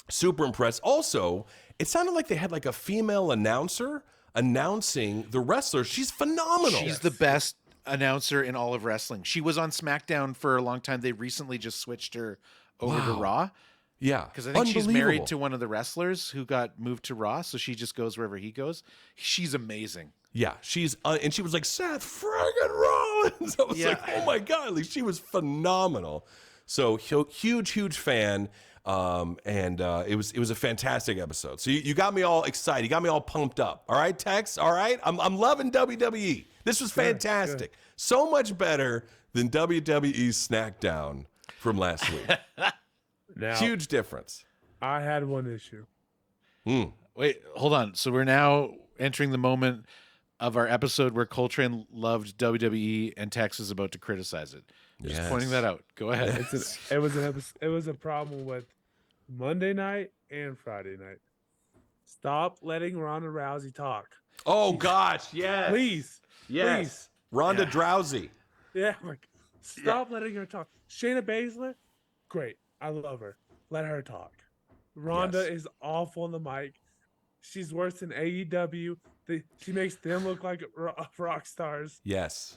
super impressed. Also, it sounded like they had like a female announcer announcing the wrestlers. She's phenomenal. She's the best announcer in all of wrestling. She was on SmackDown for a long time. They recently just switched her over to Raw. Yeah. Because I think she's married to one of the wrestlers who got moved to Raw, so she just goes wherever he goes. She's amazing. Yeah, she's and she was like Seth friggin' Rollins. I was like, oh my god, like she was phenomenal. So huge fan, and it was a fantastic episode. So you got me all excited, you got me all pumped up. All right, Tex. All right, I'm loving WWE. This was fantastic. Good. So much better than WWE's SmackDown from last week. Now, huge difference. I had one issue. Wait, hold on. So we're now entering the moment of our episode where Koltrane loved WWE and Tex is about to criticize it. Just pointing that out. Go ahead. It was a problem with Monday night and Friday night. Stop letting Ronda Rousey talk. Oh gosh, yes. Please. Please. Ronda Drowsy. Yeah, like stop letting her talk. Shayna Baszler, great. I love her. Let her talk. Ronda is awful on the mic. She's worse than AEW. She makes them look like rock stars. Yes.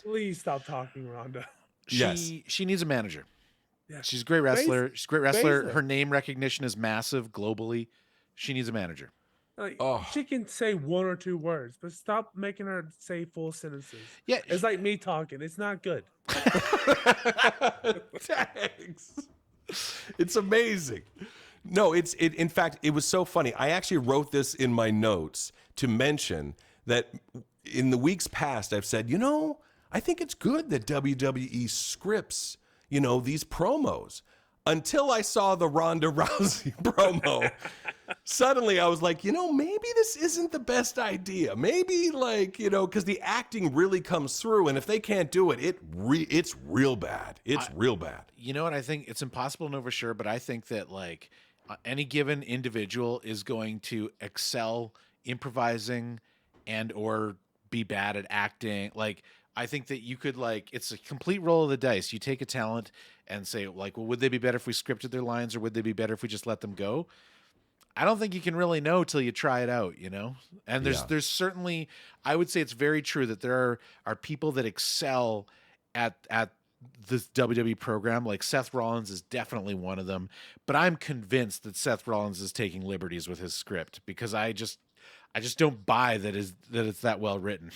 Please stop talking, Ronda. She needs a manager. Yeah. She's a great wrestler. She's a great wrestler. Her name recognition is massive globally. She needs a manager. She can say one or two words, but stop making her say full sentences. Yeah, it's like me talking. It's not good. Thanks. It's amazing. No, in fact, it was so funny. I actually wrote this in my notes to mention that in the weeks past, I've said, I think it's good that WWE scripts, these promos. Until I saw the Ronda Rousey promo, suddenly I was like, maybe this isn't the best idea. Maybe because the acting really comes through, and if they can't do it, it's real bad. It's real bad. You know what? I think it's impossible to know for sure, but I think that any given individual is going to excel improvising and or be bad at acting. I think that you could it's a complete roll of the dice. You take a talent and say well, would they be better if we scripted their lines or would they be better if we just let them go? I don't think you can really know till you try it out, And there's certainly, I would say it's very true that there are people that excel at this WWE program. Like Seth Rollins is definitely one of them, but I'm convinced that Seth Rollins is taking liberties with his script because I just don't buy that it's that well written,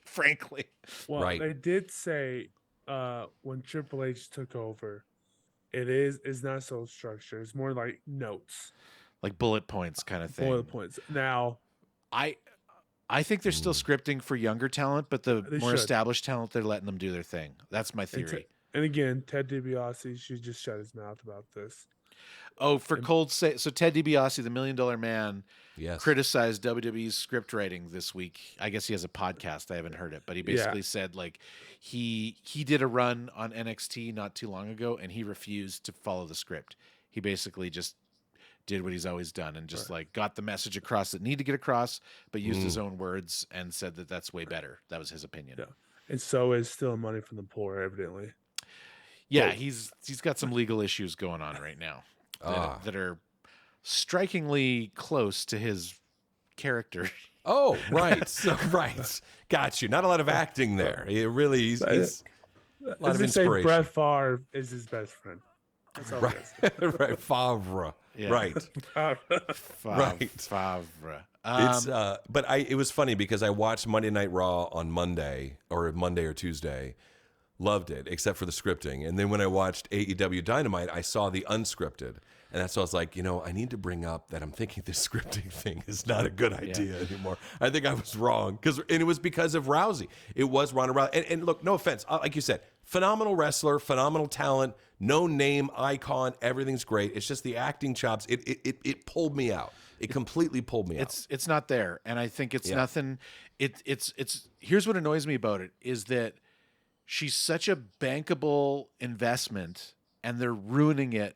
frankly. Well, they did say when Triple H took over, it's not so structured. It's more like notes. Like bullet points kind of thing. Bullet points. Now, I think they're still scripting for younger talent, but the more established talent, they're letting them do their thing. That's my theory. And again, Ted DiBiase should just shut his mouth about this. Oh, so Ted DiBiase, the $1 Million Man, criticized WWE's script writing this week. I guess he has a podcast. I haven't heard it, but he basically said he did a run on NXT not too long ago, and he refused to follow the script. He basically just did what he's always done and just got the message across that needed to get across, but used his own words and said that that's way better. That was his opinion. Yeah. And so is still money from the poor, evidently. Yeah, he's got some legal issues going on right now that are strikingly close to his character. Oh, right. Got you. Not a lot of acting there. It really he's a lot of inspiration. Brett Favre is his best friend. That's all right. Favre. Yeah. Right. Favre. It was funny because I watched Monday Night Raw on Monday or Tuesday. Loved it, except for the scripting. And then when I watched AEW Dynamite, I saw the unscripted. And that's why I was like, I need to bring up that I'm thinking this scripting thing is not a good idea anymore. I think I was wrong. And it was because of Rousey. It was Ronda Rousey. And look, no offense. Like you said, phenomenal wrestler, phenomenal talent, no name, icon, everything's great. It's just the acting chops. It pulled me out. It completely pulled me out. It's not there. And I think it's nothing. It's here's what annoys me about it is that she's such a bankable investment and they're ruining it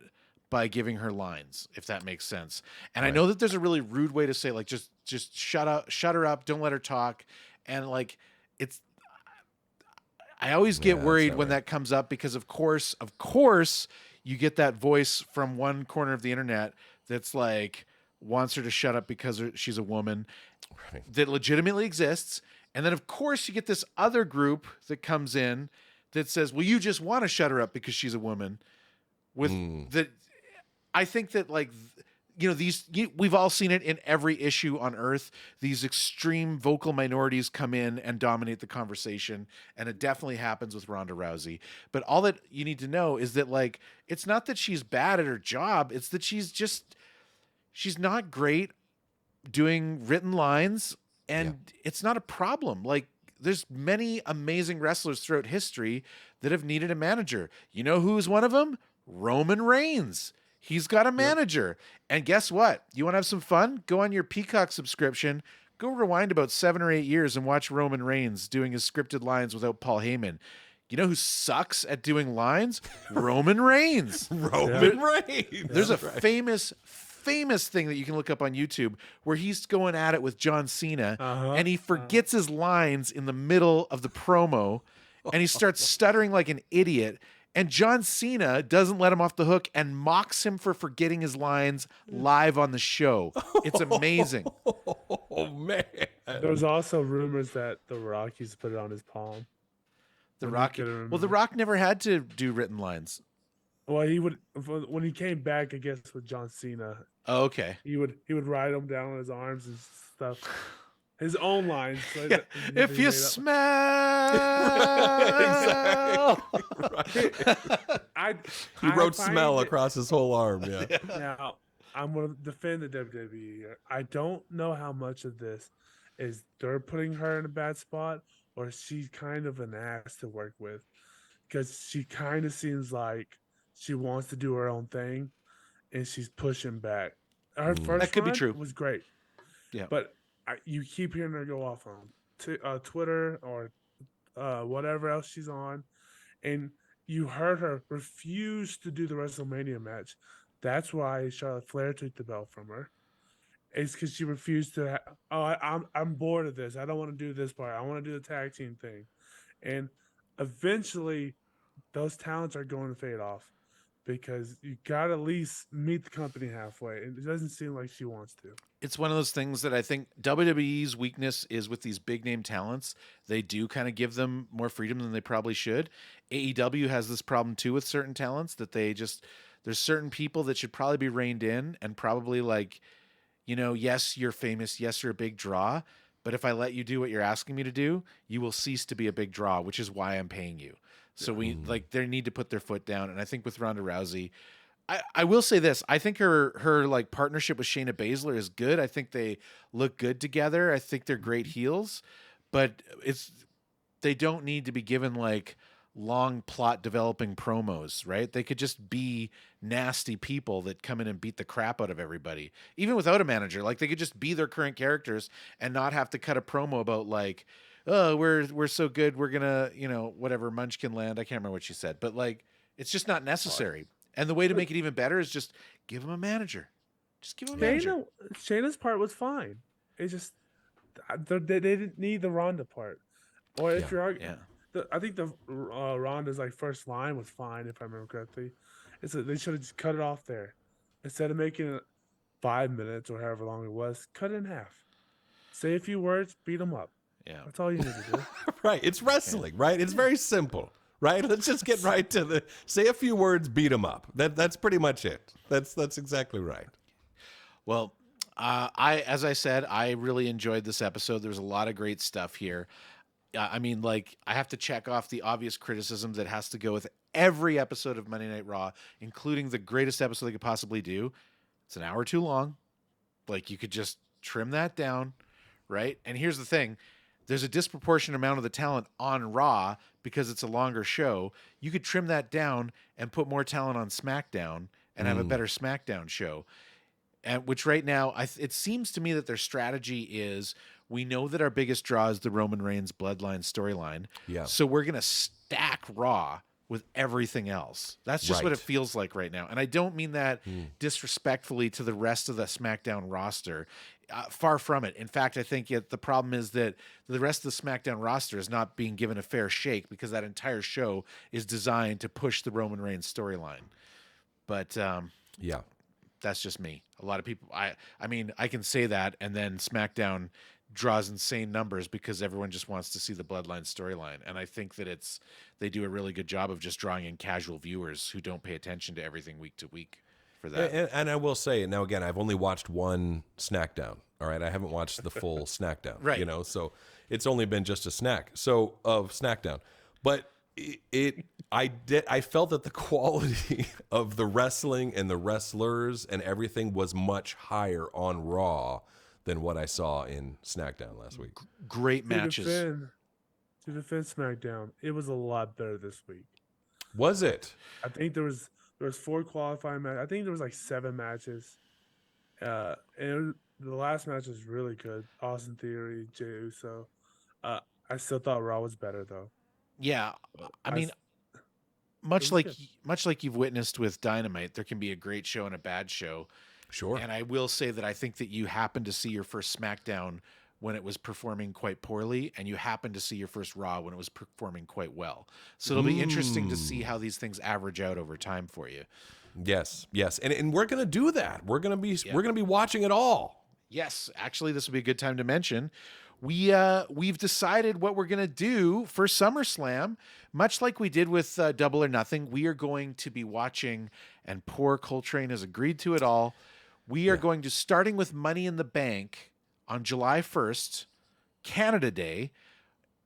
by giving her lines, if that makes sense. And I know that there's a really rude way to say just shut her up, don't let her talk. And I always get worried when that comes up because of course you get that voice from one corner of the internet that's like, wants her to shut up because she's a woman Right. that legitimately exists. And then, of course, you get this other group that comes in that says, well, you just want to shut her up because she's a woman. With that, I think that, like, you know, we've all seen it in every issue on Earth. These extreme vocal minorities come in and dominate the conversation, and it definitely happens with Ronda Rousey. But all that you need to know is that, like, it's not that she's bad at her job. It's that she's not great doing written lines, and it's not a problem. Like, there's many amazing wrestlers throughout history that have needed a manager. You know who's one of them? Roman Reigns. He's got a manager. And guess what? You want to have some fun? Go on your Peacock subscription, go rewind about 7 or 8 years and watch Roman Reigns doing his scripted lines without Paul Heyman. You know who sucks at doing lines? Roman Reigns. Roman Reigns. There's a famous thing that you can look up on YouTube where he's going at it with John Cena, and he forgets his lines in the middle of the promo, and he starts stuttering like an idiot. And John Cena doesn't let him off the hook and mocks him for forgetting his lines live on the show. It's amazing. Oh, man. There's also rumors that The Rock used to put it on his palm. The Rock never had to do written lines. Well, he would when he came back, I guess, with John Cena. Oh, okay. He would write them down on his arms and stuff. His own lines. So If you smell, He wrote smell across his whole arm. Yeah. Now, I'm going to defend the WWE here. I don't know how much of this is they're putting her in a bad spot or she's kind of an ass to work with, because she kind of seems like she wants to do her own thing and she's pushing back. Her first that could be run true. was great. Yeah. But you keep hearing her go off on Twitter or whatever else she's on, and you heard her refuse to do the WrestleMania match. That's why Charlotte Flair took the belt from her. It's because she refused to. I'm bored of this. I don't want to do this part. I want to do the tag team thing, and eventually, those talents are going to fade off because you got to at least meet the company halfway. And it doesn't seem like she wants to. It's one of those things that I think WWE's weakness is with these big name talents. They do kind of give them more freedom than they probably should. AEW has this problem too with certain talents that there's certain people that should probably be reined in and probably, like, you know, yes, you're famous. Yes, you're a big draw. But if I let you do what you're asking me to do, you will cease to be a big draw, which is why I'm paying you. So they need to put their foot down. And I think with Ronda Rousey, I will say this. I think her like partnership with Shayna Baszler is good. I think they look good together. I think they're great heels, but they don't need to be given like long plot developing promos, right? They could just be nasty people that come in and beat the crap out of everybody, even without a manager. Like, they could just be their current characters and not have to cut a promo about like, oh, we're so good, we're gonna, you know, whatever, Munchkin Land. I can't remember what she said, but like, it's just not necessary. And the way to make it even better is just give him a manager. Just give him a manager. Shayna's part was fine. It's just they didn't need the Ronda part. Or if you're arguing, I think the Ronda's like first line was fine, if I remember correctly. They should have just cut it off there instead of making it 5 minutes or however long it was. Cut it in half. Say a few words, beat them up. Yeah, that's all you need to do. Right, it's wrestling, right? It's very simple, right? Let's just get right to say a few words, beat them up. That's pretty much it. That's exactly right. Well, as I said, I really enjoyed this episode. There was a lot of great stuff here. I mean, like, I have to check off the obvious criticisms that has to go with every episode of Monday Night Raw, including the greatest episode they could possibly do. It's an hour too long. Like, you could just trim that down, right? And here's the thing. There's a disproportionate amount of the talent on Raw because it's a longer show. You could trim that down and put more talent on SmackDown and have a better SmackDown show. And which right now, it seems to me that their strategy is, we know that our biggest draw is the Roman Reigns bloodline storyline. Yeah. So we're going to stack Raw with everything else. That's just what it feels like right now. And I don't mean that disrespectfully to the rest of the SmackDown roster. Far from it. In fact, I think the problem is that the rest of the SmackDown roster is not being given a fair shake because that entire show is designed to push the Roman Reigns storyline. But That's just me. A lot of people, I mean, I can say that, and then SmackDown draws insane numbers because everyone just wants to see the Bloodline storyline. And I think that they do a really good job of just drawing in casual viewers who don't pay attention to everything week to week for that. And I will say, now again, I've only watched one SmackDown. All right, I haven't watched the full SmackDown. Right. You know, so it's only been just a snack. So of SmackDown, but I felt that the quality of the wrestling and the wrestlers and everything was much higher on Raw than what I saw in SmackDown last week. Great matches. To defend SmackDown, it was a lot better this week. Was it? I think there was 4 qualifying matches. I think there was like 7 matches. And the last match was really good. Austin Theory, Jey Uso. I still thought Raw was better though. Yeah, I mean, much like you've witnessed with Dynamite, there can be a great show and a bad show. Sure. And I will say that I think that you happened to see your first SmackDown when it was performing quite poorly, and you happened to see your first Raw when it was performing quite well. So it'll be interesting to see how these things average out over time for you. Yes, and we're gonna do that. We're gonna be watching it all. Yes, actually, this would be a good time to mention. We've decided what we're gonna do for SummerSlam, much like we did with Double or Nothing. We are going to be watching, and poor Koltrane has agreed to it all. We are going to, starting with Money in the Bank on July 1st, Canada Day.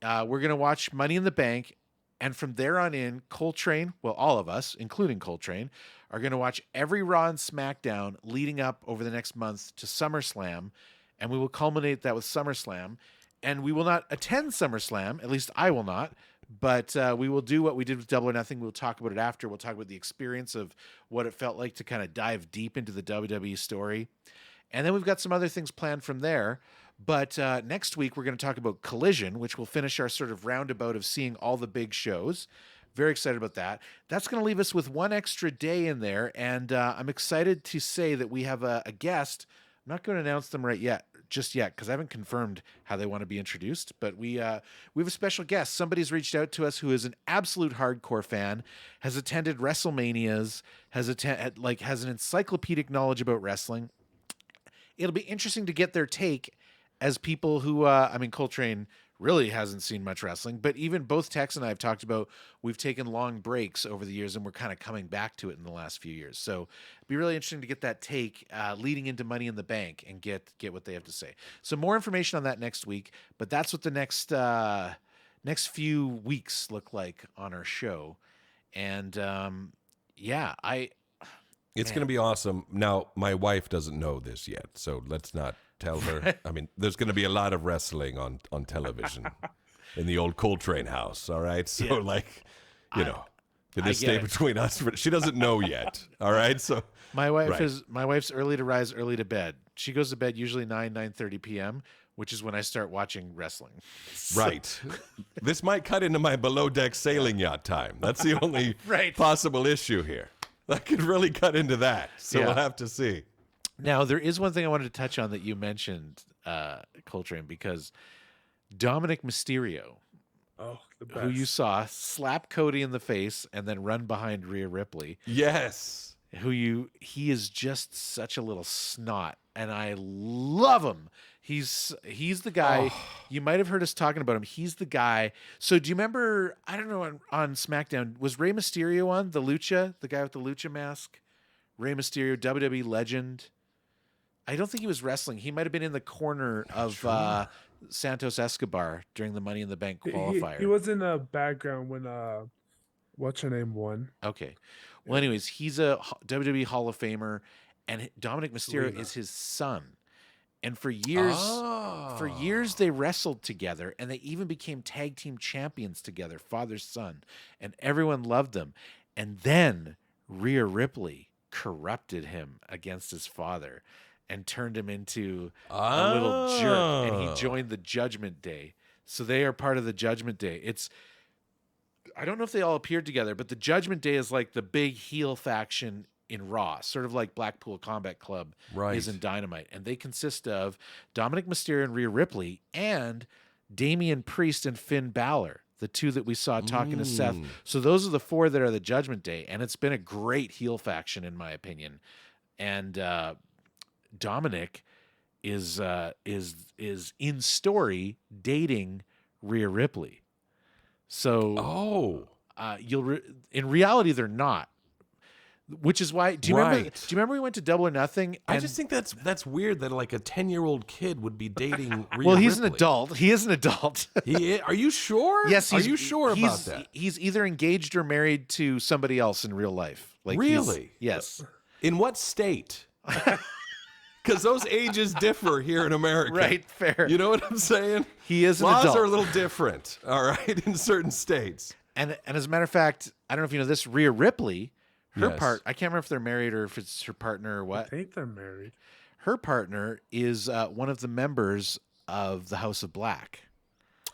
We're gonna watch Money in the Bank, and from there on in, Koltrane, well, all of us, including Koltrane, are going to watch every Raw and SmackDown leading up over the next month to SummerSlam, and we will culminate that with SummerSlam. And we will not attend SummerSlam, at least I will not, but we will do what we did with Double or Nothing. We'll talk about it after. We'll talk about the experience of what it felt like to kind of dive deep into the WWE story. And then we've got some other things planned from there. But next week, we're going to talk about Collision, which will finish our sort of roundabout of seeing all the big shows. Very excited about that. That's going to leave us with one extra day in there. And I'm excited to say that we have a guest. I'm not going to announce them just yet, because I haven't confirmed how they want to be introduced. But we have a special guest. Somebody's reached out to us who is an absolute hardcore fan, has attended WrestleManias, has an encyclopedic knowledge about wrestling. It'll be interesting to get their take as people who, Koltrane really hasn't seen much wrestling, but even both Tex and I have talked about, we've taken long breaks over the years and we're kind of coming back to it in the last few years. So it'd be really interesting to get that take leading into Money in the Bank and get what they have to say. So more information on that next week, but that's what the next few weeks look like on our show. And it's going to be awesome. Now, my wife doesn't know this yet, so let's not tell her. I mean, there's going to be a lot of wrestling on television in the old Koltrane house, all right? So, this stay between us. She doesn't know yet, all right? So my wife's early to rise, early to bed. She goes to bed usually 9:30 p.m., which is when I start watching wrestling. Right. This might cut into my below-deck sailing yacht time. That's the only possible issue here. That could really cut into that, so we'll have to see. Now, there is one thing I wanted to touch on that you mentioned, Koltrane, because Dominic Mysterio, who you saw slap Cody in the face and then run behind Rhea Ripley. Yes. He is just such a little snot, and I love him. He's the guy. You might have heard us talking about him. He's the guy. So do you remember, I don't know, on SmackDown, was Rey Mysterio on the guy with the Lucha mask? Rey Mysterio, WWE legend. I don't think he was wrestling. He might have been in the corner of Santos Escobar during the Money in the Bank qualifier. He was in the background when what's her name won. Okay. Well, anyways, he's a WWE Hall of Famer, and Dominic Mysterio is his son. And for years they wrestled together, and they even became tag team champions together, father-son, and everyone loved them. And then Rhea Ripley corrupted him against his father and turned him into a little jerk, and he joined the Judgment Day. So they are part of the Judgment Day. I don't know if they all appeared together, but the Judgment Day is like the big heel faction in Raw, sort of like Blackpool Combat Club is in Dynamite. And they consist of Dominic Mysterio and Rhea Ripley and Damian Priest and Finn Balor, the two that we saw talking to Seth. So those are the 4 that are the Judgment Day, and it's been a great heel faction in my opinion. and Dominic is in story dating Rhea Ripley. So in reality they're not. Which is why do you remember we went to Double or Nothing? I just think that's weird that like a 10-year-old kid would be dating Rhea Well, he's Ripley. an adult. He is an adult. Are you sure? Yes, are you sure about that? He's either engaged or married to somebody else in real life. Like really? Yes. In what state? Because those ages differ here in America. Right, fair. You know what I'm saying? He is an Laws adult. are a little different, all right, in certain states. And as a matter of fact, I don't know if you know this, Rhea Ripley, her Yes. I can't remember if they're married or if it's her partner or I what. think they're married. Her partner is one of the members of the House of Black.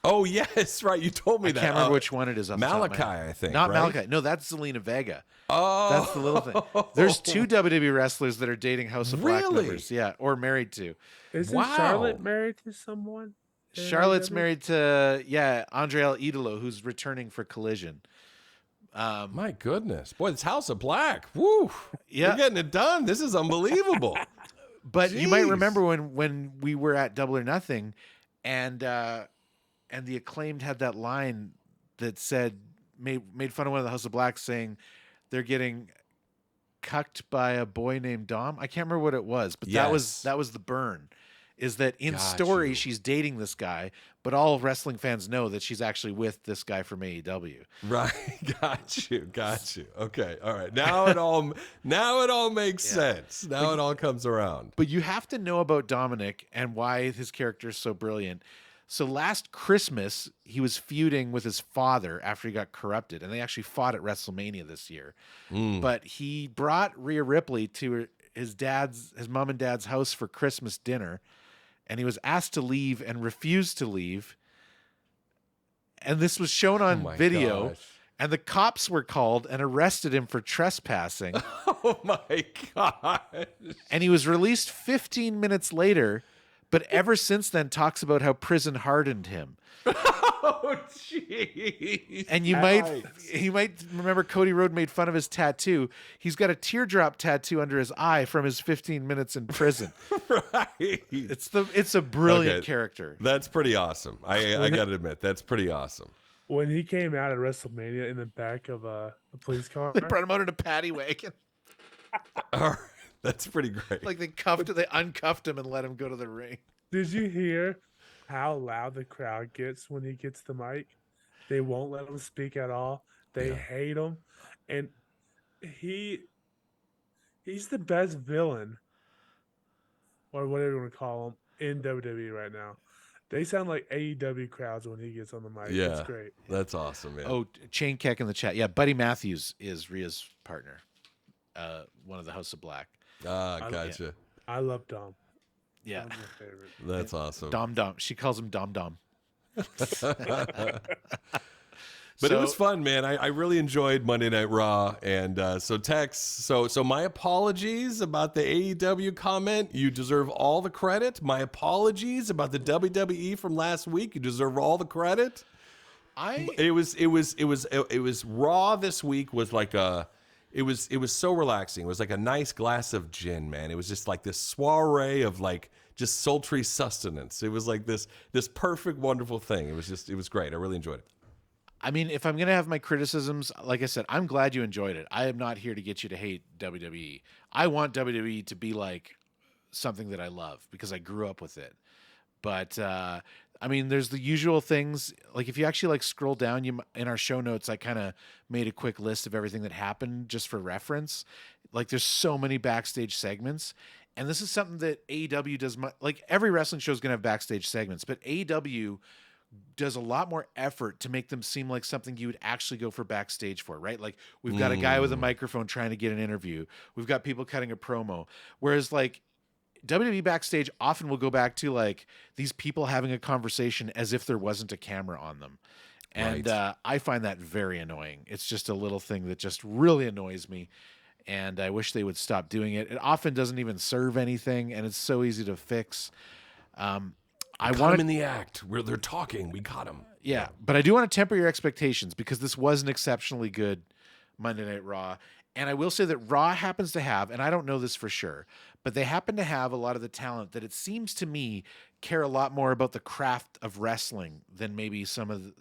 Oh, yes, right. You told me I that. can't remember which one it is. Off the top of my Malachi, head. I think. Not right? Malachi. No, that's Zelina Vega. Oh. That's the little thing. There's 2 WWE wrestlers that are dating House of Black Really? members. Yeah, or married to. Isn't Wow. Charlotte married to someone? in Charlotte's AEW? married to Andre El Idolo, who's returning for Collision. My goodness. Boy, this House of Black. Woo. Yeah. You're getting it done. This is unbelievable. But you might Jeez. remember when we were at Double or Nothing, and the Acclaimed had that line that said made fun of one of the House of Black, saying they're getting cucked by a boy named Dom. I can't remember what it was, but that was the burn. Is that in Got story you. she's dating this guy, but all wrestling fans know that she's actually with this guy from AEW. Right. Got you. Okay. All right. Now it all makes sense. Now it all comes around. But you have to know about Dominic and why his character is so brilliant. So last Christmas, he was feuding with his father after he got corrupted, and they actually fought at WrestleMania this year. But he brought Rhea Ripley to his mom and dad's house for Christmas dinner, and he was asked to leave and refused to leave. And this was shown on my video, gosh. and the cops were called and arrested him for trespassing. Oh my gosh. And he was released 15 minutes later, but ever since then talks about how prison hardened him. Oh jeez. And you might remember Cody Rhodes made fun of his tattoo. He's got a teardrop tattoo under his eye from his 15 minutes in prison. Right. It's a brilliant Okay. character. That's pretty awesome. I got to admit, that's pretty awesome. When he came out at WrestleMania in the back of a police car. They brought him out in a paddy wagon. All right. That's pretty great. Like they uncuffed him and let him go to the ring. Did you hear how loud the crowd gets when he gets the mic? They won't let him speak at all. They hate him. And he's the best villain, or whatever you want to call him, in WWE right now. They sound like AEW crowds when he gets on the mic. Yeah. It's great. That's awesome, man. Oh, Chain Keck in the chat. Yeah, Buddy Matthews is Rhea's partner. One of the House of Black. Gotcha. I love Dom. Yeah. Dom's my favorite. That's awesome. Dom. She calls him Dom. But it was fun, man. I really enjoyed Monday Night Raw, and so Tex. So my apologies about the AEW comment. You deserve all the credit. My apologies about the WWE from last week. You deserve all the credit. It was Raw this week was like a. It was so relaxing. It was like a nice glass of gin, man. It was just like this soiree of like just sultry sustenance. It was like this perfect, wonderful thing. It was great. I really enjoyed it. I mean, if I'm going to have my criticisms, like I said, I'm glad you enjoyed it. I am not here to get you to hate WWE. I want WWE to be like something that I love because I grew up with it. But, I mean, there's the usual things. Like if you actually like scroll down, in our show notes, I kind of made a quick list of everything that happened just for reference. Like there's so many backstage segments. And this is something that AEW does. Like every wrestling show is going to have backstage segments, but AEW does a lot more effort to make them seem like something you would actually go for backstage for, right? Like we've got a guy with a microphone trying to get an interview. We've got people cutting a promo. Whereas like WWE backstage often will go back to like these people having a conversation as if there wasn't a camera on them. And I find that very annoying. It's just a little thing that just really annoys me. And I wish they would stop doing it. It often doesn't even serve anything, and it's so easy to fix. I Caught want him in the act where they're talking. We caught him. Yeah, but I do want to temper your expectations because this was an exceptionally good Monday Night Raw. And I will say that Raw happens to have, and I don't know this for sure, but they happen to have a lot of the talent that it seems to me care a lot more about the craft of wrestling than maybe some of the,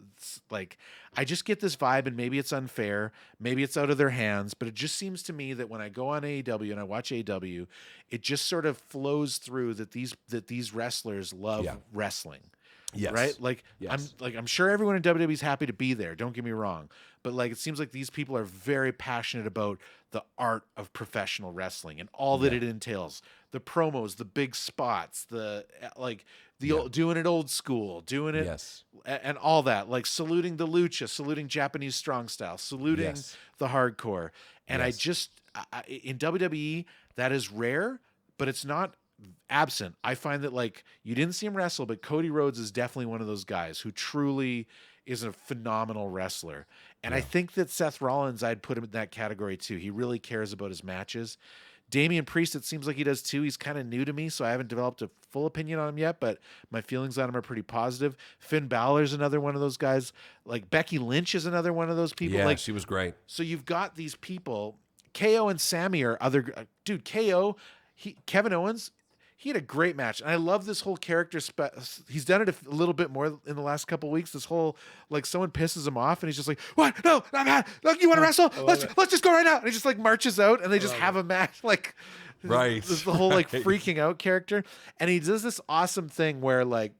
like, I just get this vibe, and maybe it's unfair, maybe it's out of their hands, but it just seems to me that when I go on AEW and I watch AEW, it just sort of flows through that these wrestlers love wrestling. Yes. Right? Like Yes. I'm sure everyone in WWE is happy to be there. Don't get me wrong. But like it seems like these people are very passionate about the art of professional wrestling and all that it entails. The promos, the big spots, the like the old, doing it old school, doing it and all that. Like saluting the lucha, saluting Japanese strong style, saluting the hardcore. And I just in WWE that is rare, but it's not absent. I find that like you didn't see him wrestle, but Cody Rhodes is definitely one of those guys who truly is a phenomenal wrestler. And I think that Seth Rollins, I'd put him in that category too. He really cares about his matches. Damian Priest, it seems like he does too. He's kind of new to me, so I haven't developed a full opinion on him yet, but my feelings on him are pretty positive. Finn Balor's another one of those guys. Like Becky Lynch is another one of those people. Yeah, like she was great. So you've got these people. KO and Sammy are other dude. KO, Kevin Owens. He had a great match. And I love this whole character. He's done it a little bit more in the last couple of weeks. This whole, like someone pisses him off and he's just like, what? No, I'm not. Look, you want to wrestle? Let's just go right now. And he just like marches out and they just have a match. Like, this is the whole like freaking out character. And he does this awesome thing where like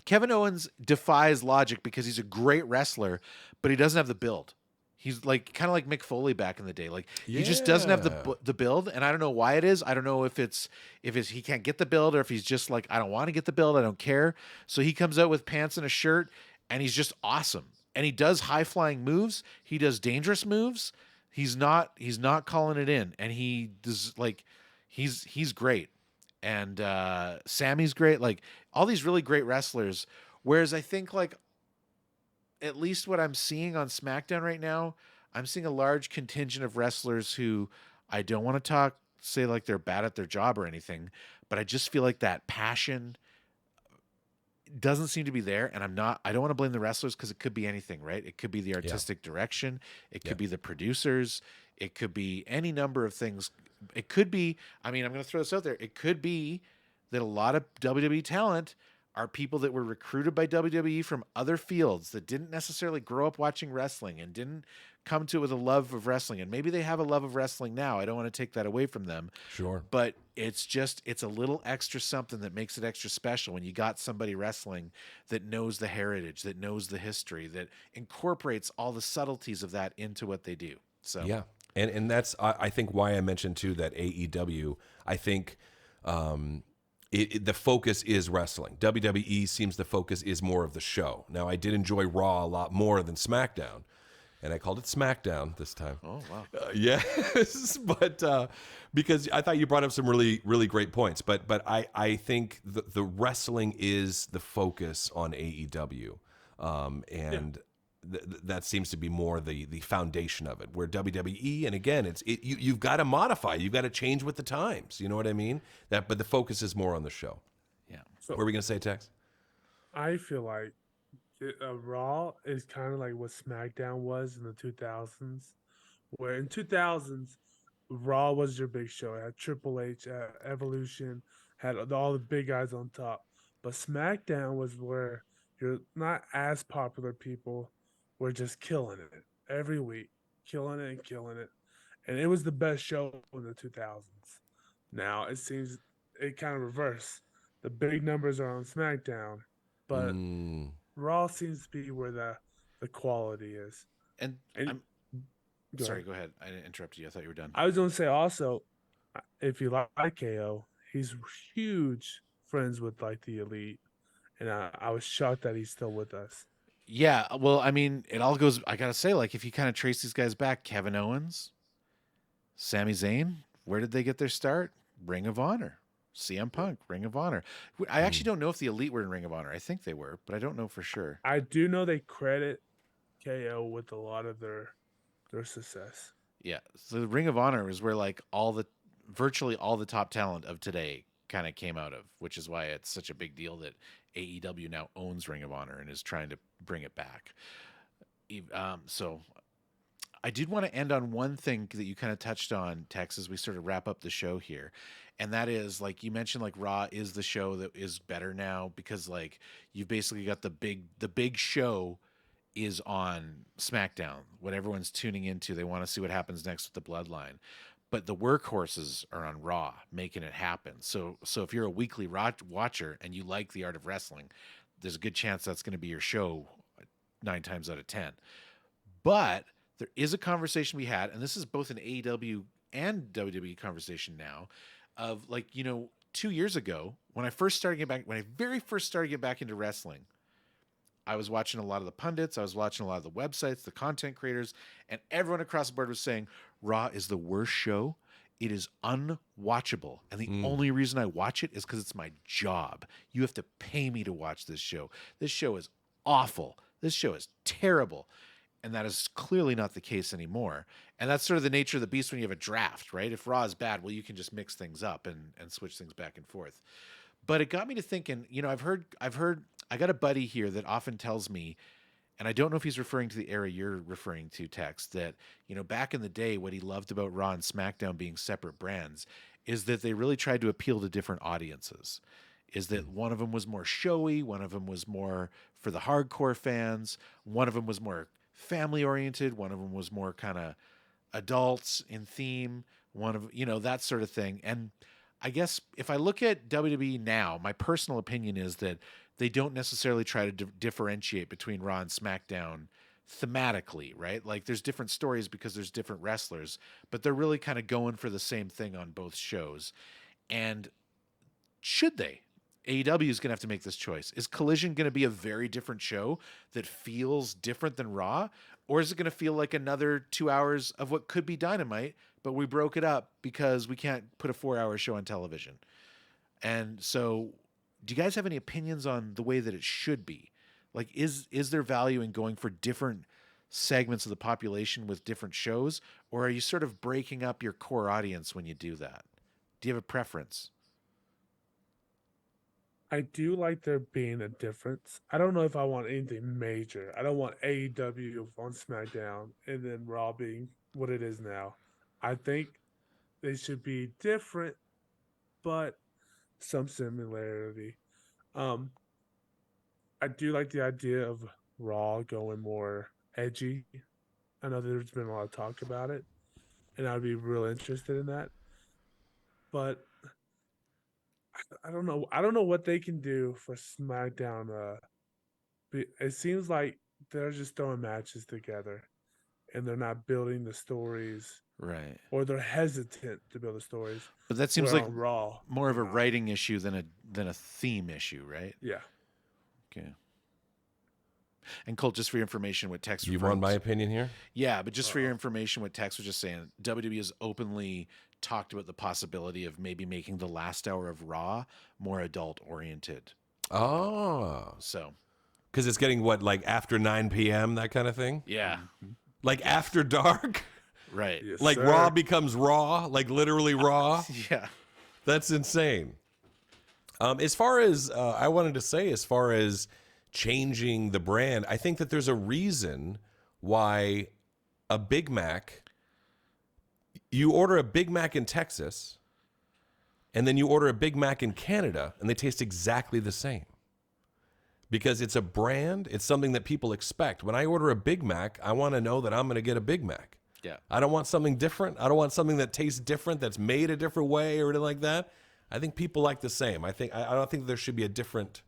Kevin Owens defies logic because he's a great wrestler, but he doesn't have the build. He's like kind of like Mick Foley back in the day. Like he just doesn't have the build, and I don't know why it is. I don't know if it's he can't get the build or if he's just like I don't want to get the build. I don't care. So he comes out with pants and a shirt, and he's just awesome. And he does high flying moves. He does dangerous moves. He's not calling it in, and he does like he's great. And Sammy's great. Like all these really great wrestlers. Whereas I think like, at least what I'm seeing on SmackDown right now, I'm seeing a large contingent of wrestlers who I don't want to say like they're bad at their job or anything, but I just feel like that passion doesn't seem to be there. And I don't want to blame the wrestlers because it could be anything, right? It could be the artistic direction. It could be the producers. It could be any number of things. It could be, I mean, I'm going to throw this out there. It could be that a lot of WWE talent are people that were recruited by WWE from other fields that didn't necessarily grow up watching wrestling and didn't come to it with a love of wrestling. And maybe they have a love of wrestling now. I don't want to take that away from them. Sure. But it's a little extra something that makes it extra special when you got somebody wrestling that knows the heritage, that knows the history, that incorporates all the subtleties of that into what they do. So yeah. And that's, I think, why I mentioned too that AEW, I think, the focus is wrestling. WWE seems the focus is more of the show. Now, I did enjoy Raw a lot more than SmackDown, and I called it SmackDown this time. Oh, wow. Yes, but because I thought you brought up some really, really great points. But I think the wrestling is the focus on AEW, and that seems to be more the foundation of it. Where WWE, and again, you've got to modify, you've got to change with the times. You know what I mean? But the focus is more on the show. Yeah. So, what are we gonna say, Tex? I feel like Raw is kind of like what SmackDown was in the 2000s, where in 2000s Raw was your big show. It had Triple H, Evolution, had all the big guys on top. But SmackDown was where you're not as popular people were just killing it every week, killing it. And it was the best show in the 2000s. Now it seems it kind of reversed. The big numbers are on SmackDown, but Raw seems to be where the quality is. And sorry, go ahead. I didn't interrupt you. I thought you were done. I was going to say also, if you like KO, he's huge friends with like the Elite, and I was shocked that he's still with us. Yeah, well, I mean, it all goes. I gotta say, like, if you kind of trace these guys back, Kevin Owens, Sami Zayn, where did they get their start? Ring of Honor. CM Punk, Ring of Honor. I actually don't know if the Elite were in Ring of Honor. I think they were, but I don't know for sure. I do know they credit KO with a lot of their success. Yeah, so the Ring of Honor is where like virtually all the top talent of today kind of came out of, which is why it's such a big deal that AEW now owns Ring of Honor and is trying to bring it back. So I did want to end on one thing that you kind of touched on, Tex, as we sort of wrap up the show here. And that is, like, you mentioned, like, Raw is the show that is better now because, like, you've basically got the big show is on SmackDown. What everyone's tuning into, they want to see what happens next with the Bloodline. But the workhorses are on Raw, making it happen. So if you're a weekly watcher and you like the art of wrestling, there's a good chance that's going to be your show 9 times out of 10. But there is a conversation we had, and this is both an AEW and WWE conversation now, of, like, 2 years ago when I very first started getting back into wrestling, I was watching a lot of the pundits, I was watching a lot of the websites, the content creators, and everyone across the board was saying Raw is the worst show. It is unwatchable. And the only reason I watch it is because it's my job. You have to pay me to watch this show. This show is awful. This show is terrible. And that is clearly not the case anymore. And that's sort of the nature of the beast when you have a draft, right? If Raw is bad, well, you can just mix things up and switch things back and forth. But it got me to thinking, I've heard, I got a buddy here that often tells me, and I don't know if he's referring to the era you're referring to, Tex, that, back in the day, what he loved about Raw and SmackDown being separate brands is that they really tried to appeal to different audiences. Is that one of them was more showy, one of them was more for the hardcore fans, one of them was more family oriented, one of them was more kind of adults in theme, one of, that sort of thing. And I guess if I look at WWE now, my personal opinion is that they don't necessarily try to differentiate between Raw and SmackDown thematically, right? Like, there's different stories because there's different wrestlers, but they're really kind of going for the same thing on both shows. And should they? AEW is going to have to make this choice. Is Collision going to be a very different show that feels different than Raw? Or is it going to feel like another 2 hours of what could be Dynamite, but we broke it up because we can't put a 4-hour show on television? And so, do you guys have any opinions on the way that it should be? Like, is there value in going for different segments of the population with different shows? Or are you sort of breaking up your core audience when you do that? Do you have a preference? I do like there being a difference. I don't know if I want anything major. I don't want AEW on SmackDown and then Raw being what it is now. I think they should be different, but some similarity. I do like the idea of Raw going more edgy. I know there's been a lot of talk about it, and I'd be real interested in that. But I don't know. I don't know what they can do for SmackDown. It seems like they're just throwing matches together, and they're not building the stories, right? Or they're hesitant to build the stories. But that seems like Raw more of a writing issue than a theme issue, right? Yeah. Okay. And Colt, just for your information, what Tex You want my opinion here? Yeah, but just for your information, what Tex was just saying, WWE has openly talked about the possibility of maybe making the last hour of Raw more adult oriented. Oh. So. Because it's getting like after 9 p.m., that kind of thing? Yeah. Like after dark? Right. Yes, like sir. Raw becomes Raw? Like literally Raw? Yeah. That's insane. As far as I wanted to say, as far as changing the brand, I think that there's a reason why a Big Mac, you order a Big Mac in Texas, and then you order a Big Mac in Canada, and they taste exactly the same. Because it's a brand, it's something that people expect. When I order a Big Mac, I want to know that I'm going to get a Big Mac. Yeah. I don't want something different. I don't want something that tastes different, that's made a different way or anything like that. I think people like the same. I don't think there should be a different.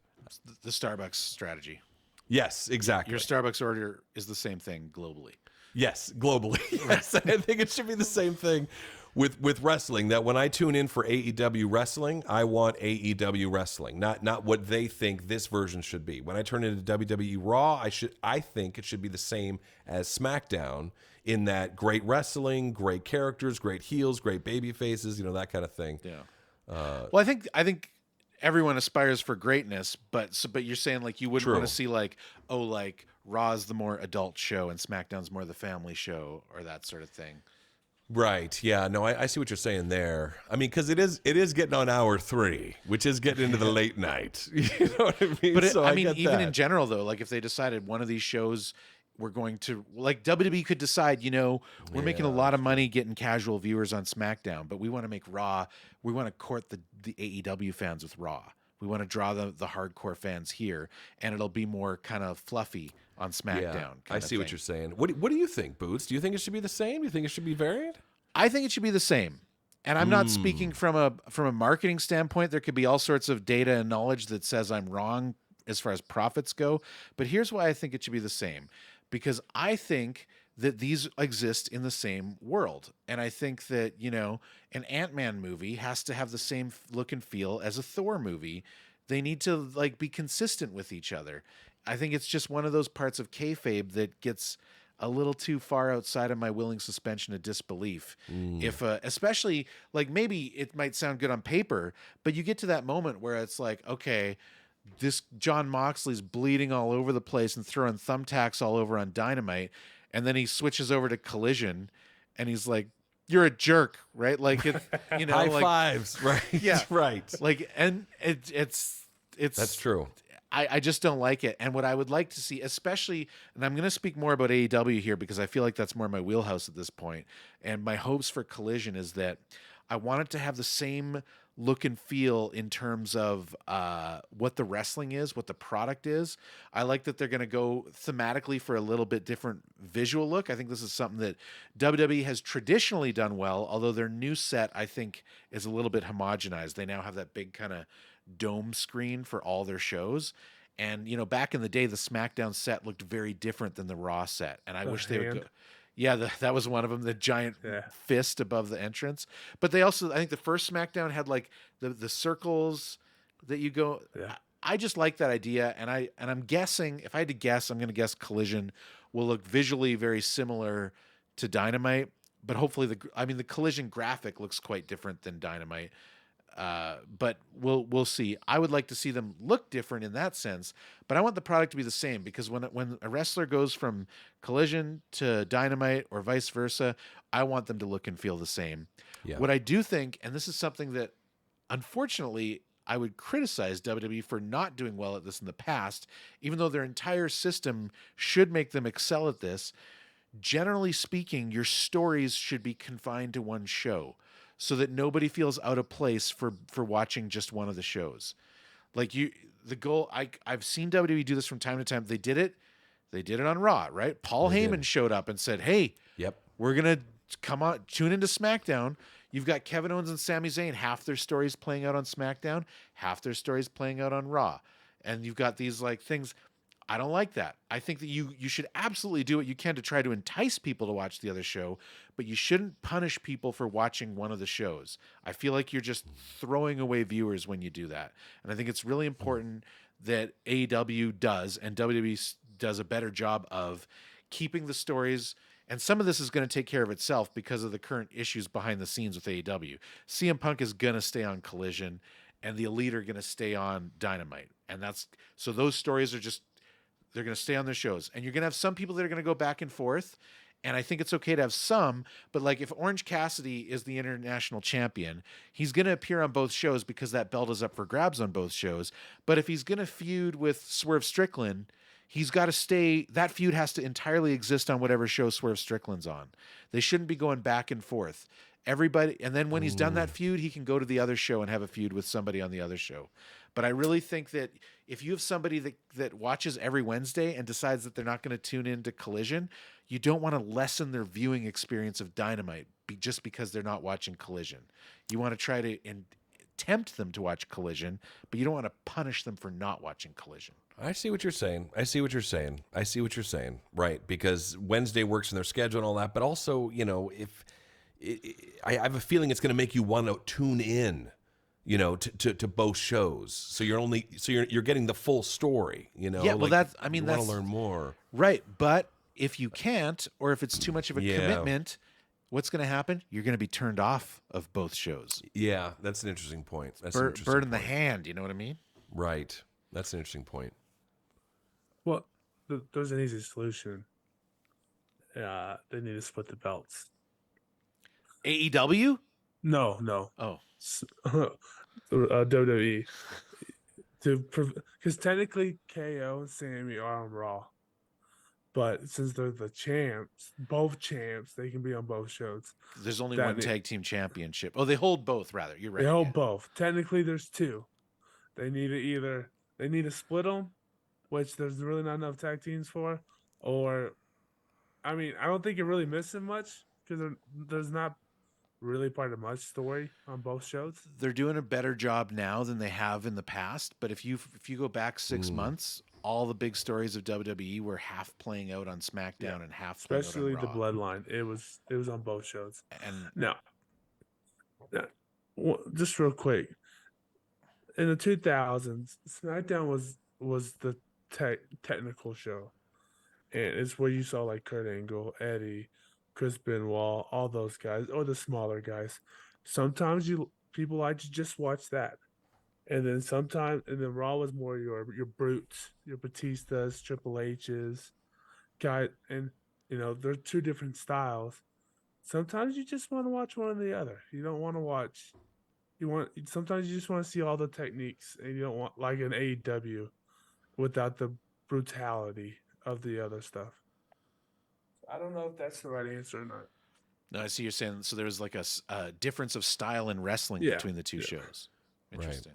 The Starbucks strategy. Yes, exactly. Your Starbucks order is the same thing globally. Yes, globally. Yes, I think it should be the same thing with wrestling. That when I tune in for AEW wrestling, I want AEW wrestling, not what they think this version should be. When I turn into WWE Raw, I think it should be the same as SmackDown in that great wrestling, great characters, great heels, great baby faces, that kind of thing. Yeah. Well, I think everyone aspires for greatness, but you're saying like you wouldn't want to see like Raw's the more adult show and SmackDown's more the family show or that sort of thing. Right. Yeah. No, I see what you're saying there. I mean, because it is getting on hour 3, which is getting into the late night. You know what I mean? But I mean, even that. in general though, like if they decided one of these shows we're going to, like, WWE could decide, we're making a lot of money getting casual viewers on SmackDown, but we want to make Raw, we want to court the AEW fans with Raw. We want to draw the hardcore fans here, and it'll be more kind of fluffy on SmackDown. Yeah, I see what you're saying. What do you think, Boots? Do you think it should be the same? Do you think it should be varied? I think it should be the same. And I'm not speaking from a marketing standpoint. There could be all sorts of data and knowledge that says I'm wrong as far as profits go. But here's why I think it should be the same. Because I think that these exist in the same world. And I think that, an Ant-Man movie has to have the same look and feel as a Thor movie. They need to be consistent with each other. I think it's just one of those parts of kayfabe that gets a little too far outside of my willing suspension of disbelief. If especially maybe it might sound good on paper, but you get to that moment where it's like, okay, this John Moxley's bleeding all over the place and throwing thumbtacks all over on Dynamite, and then he switches over to Collision, and he's like, "You're a jerk," right? Like it, high fives, right? Yeah, right. And it's that's true. I just don't like it. And what I would like to see, especially, and I'm going to speak more about AEW here because I feel like that's more my wheelhouse at this point. And my hopes for Collision is that I want it to have the same look and feel in terms of what the wrestling is, what the product is. I like that they're going to go thematically for a little bit different visual look. I think this is something that WWE has traditionally done well, although their new set, I think, is a little bit homogenized. They now have that big kind of dome screen for all their shows. And, back in the day, the SmackDown set looked very different than the Raw set. And I wish they would go. Yeah, that was one of them, the giant fist above the entrance. But they also, I think the first SmackDown had the circles that you go. Yeah. I just like that idea. And I'm guessing, if I had to guess, I'm going to guess Collision will look visually very similar to Dynamite. But hopefully the Collision graphic looks quite different than Dynamite. But we'll see. I would like to see them look different in that sense, but I want the product to be the same because when a wrestler goes from Collision to Dynamite or vice versa, I want them to look and feel the same. Yeah. What I do think, and this is something that unfortunately I would criticize WWE for not doing well at this in the past, even though their entire system should make them excel at this. Generally speaking, your stories should be confined to one show, so that nobody feels out of place for watching just one of the shows. I've seen WWE do this from time to time. They did it on Raw, right? Paul Heyman showed up and said, "Hey, we're gonna come on, tune into SmackDown. You've got Kevin Owens and Sami Zayn, half their stories playing out on SmackDown, half their stories playing out on Raw, and you've got these things." I don't like that. I think that you should absolutely do what you can to try to entice people to watch the other show, but you shouldn't punish people for watching one of the shows. I feel like you're just throwing away viewers when you do that. And I think it's really important that AEW does, and WWE does a better job of keeping the stories. And some of this is going to take care of itself because of the current issues behind the scenes with AEW. CM Punk is going to stay on Collision, and the Elite are going to stay on Dynamite. And so those stories are they're going to stay on their shows, and you're going to have some people that are going to go back and forth. And I think it's okay to have some, but if Orange Cassidy is the international champion, he's going to appear on both shows because that belt is up for grabs on both shows. But if he's going to feud with Swerve Strickland, he's got to stay. That feud has to entirely exist on whatever show Swerve Strickland's on. They shouldn't be going back and forth. Everybody, and then when he's done that feud, he can go to the other show and have a feud with somebody on the other show. But I really think that if you have somebody that watches every Wednesday and decides that they're not going to tune into Collision, you don't want to lessen their viewing experience of Dynamite just because they're not watching Collision. You want to try to tempt them to watch Collision, but you don't want to punish them for not watching Collision. I see what you're saying. Right, because Wednesday works in their schedule and all that, but also, if I have a feeling it's going to make you want to tune in, to both shows. So you're getting the full story, Yeah, well, that's want to learn more, right? But if you can't, or if it's too much of a commitment, what's going to happen? You're going to be turned off of both shows. Yeah, that's an interesting point. That's bird in the hand. You know what I mean? Right. That's an interesting point. Well, there's an easy solution. They need to split the belts. AEW? No. Oh. WWE. Because technically KO and Sammy are on Raw. But since they're the champs, both champs, they can be on both shows. There's only That one they- tag team championship. Oh, they hold both, rather. You're right. They hold yeah. both. Technically, there's two. They need to split them, which there's really not enough tag teams for, or, I mean, I don't think you're really missing much because there's not really part of much story on both shows. They're doing a better job now than they have in the past. But if you go back 6 months, all the big stories of WWE were half playing out on SmackDown and half Especially playing the out on Raw. Bloodline. It was on both shows. And Now, just real quick, in the 2000s, SmackDown was the technical show, and it's where you saw like Kurt Angle, Eddie, Chris Benoit, all those guys, or the smaller guys. Sometimes people like to just watch that, and then Raw was more your brutes, your Batistas, Triple H's, guy, and they're two different styles. Sometimes you just want to watch one or the other. You don't want to watch. Sometimes you just want to see all the techniques, and you don't want like an AEW without the brutality of the other stuff. I don't know if that's the right answer or not. no, I see you're saying so. There was like a difference of style in wrestling Yeah, between the two shows. Right. Interesting.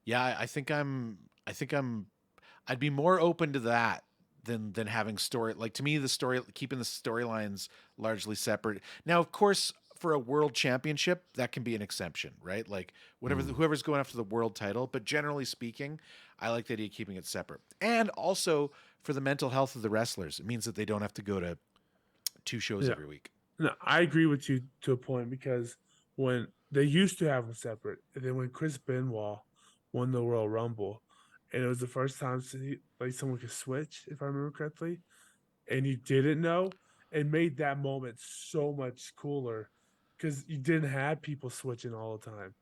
Yeah, I think I'd be more open to that than having story. Like, to me, keeping the storylines largely separate. Now, of course, for a world championship, that can be an exception, right? Like whoever's going after the world title. But generally speaking, I like the idea of keeping it separate. And also for the mental health of the wrestlers, it means that they don't have to go to 2 shows every week. No, I agree with you to a point, because when they used to have them separate, and then when Chris Benoit won the Royal Rumble, and it was the first time someone could switch, if I remember correctly, and you didn't know, it made that moment so much cooler because you didn't have people switching all the time.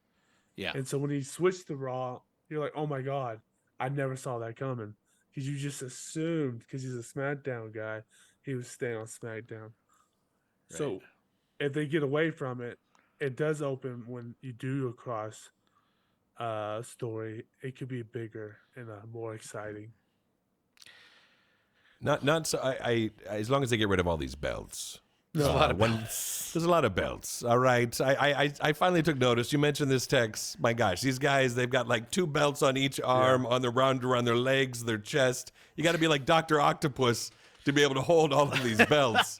Yeah. And so when he switched to Raw, you're like, oh my God, I never saw that coming. Because you just assumed, because he's a SmackDown guy, he was staying on SmackDown. Right. So if they get away from it, it does open when you do a cross story. It could be bigger and more exciting. Not so. I as long as they get rid of all these belts. There's a lot of There's a lot of belts. All right. I finally took notice. You mentioned this, Tex. My gosh, these guys, they've got like 2 belts on each arm, on their round around their legs, their chest. You got to be like Dr. Octopus to be able to hold all of these belts.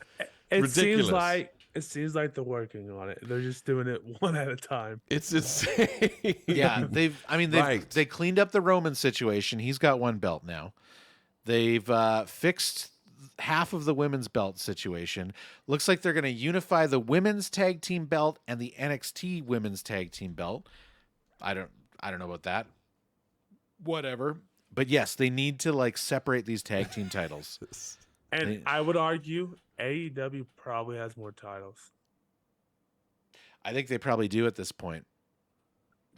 Ridiculous. It seems like they're working on it. They're just doing it one at a time. It's insane. Yeah, they cleaned up the Roman situation. He's got 1 belt now. They've fixed half of the women's belt situation. Looks like they're going to unify the women's tag team belt and the NXT women's tag team belt. I don't know about that. Whatever. But yes, they need to like separate these tag team titles. And I would argue AEW probably has more titles. I think they probably do at this point.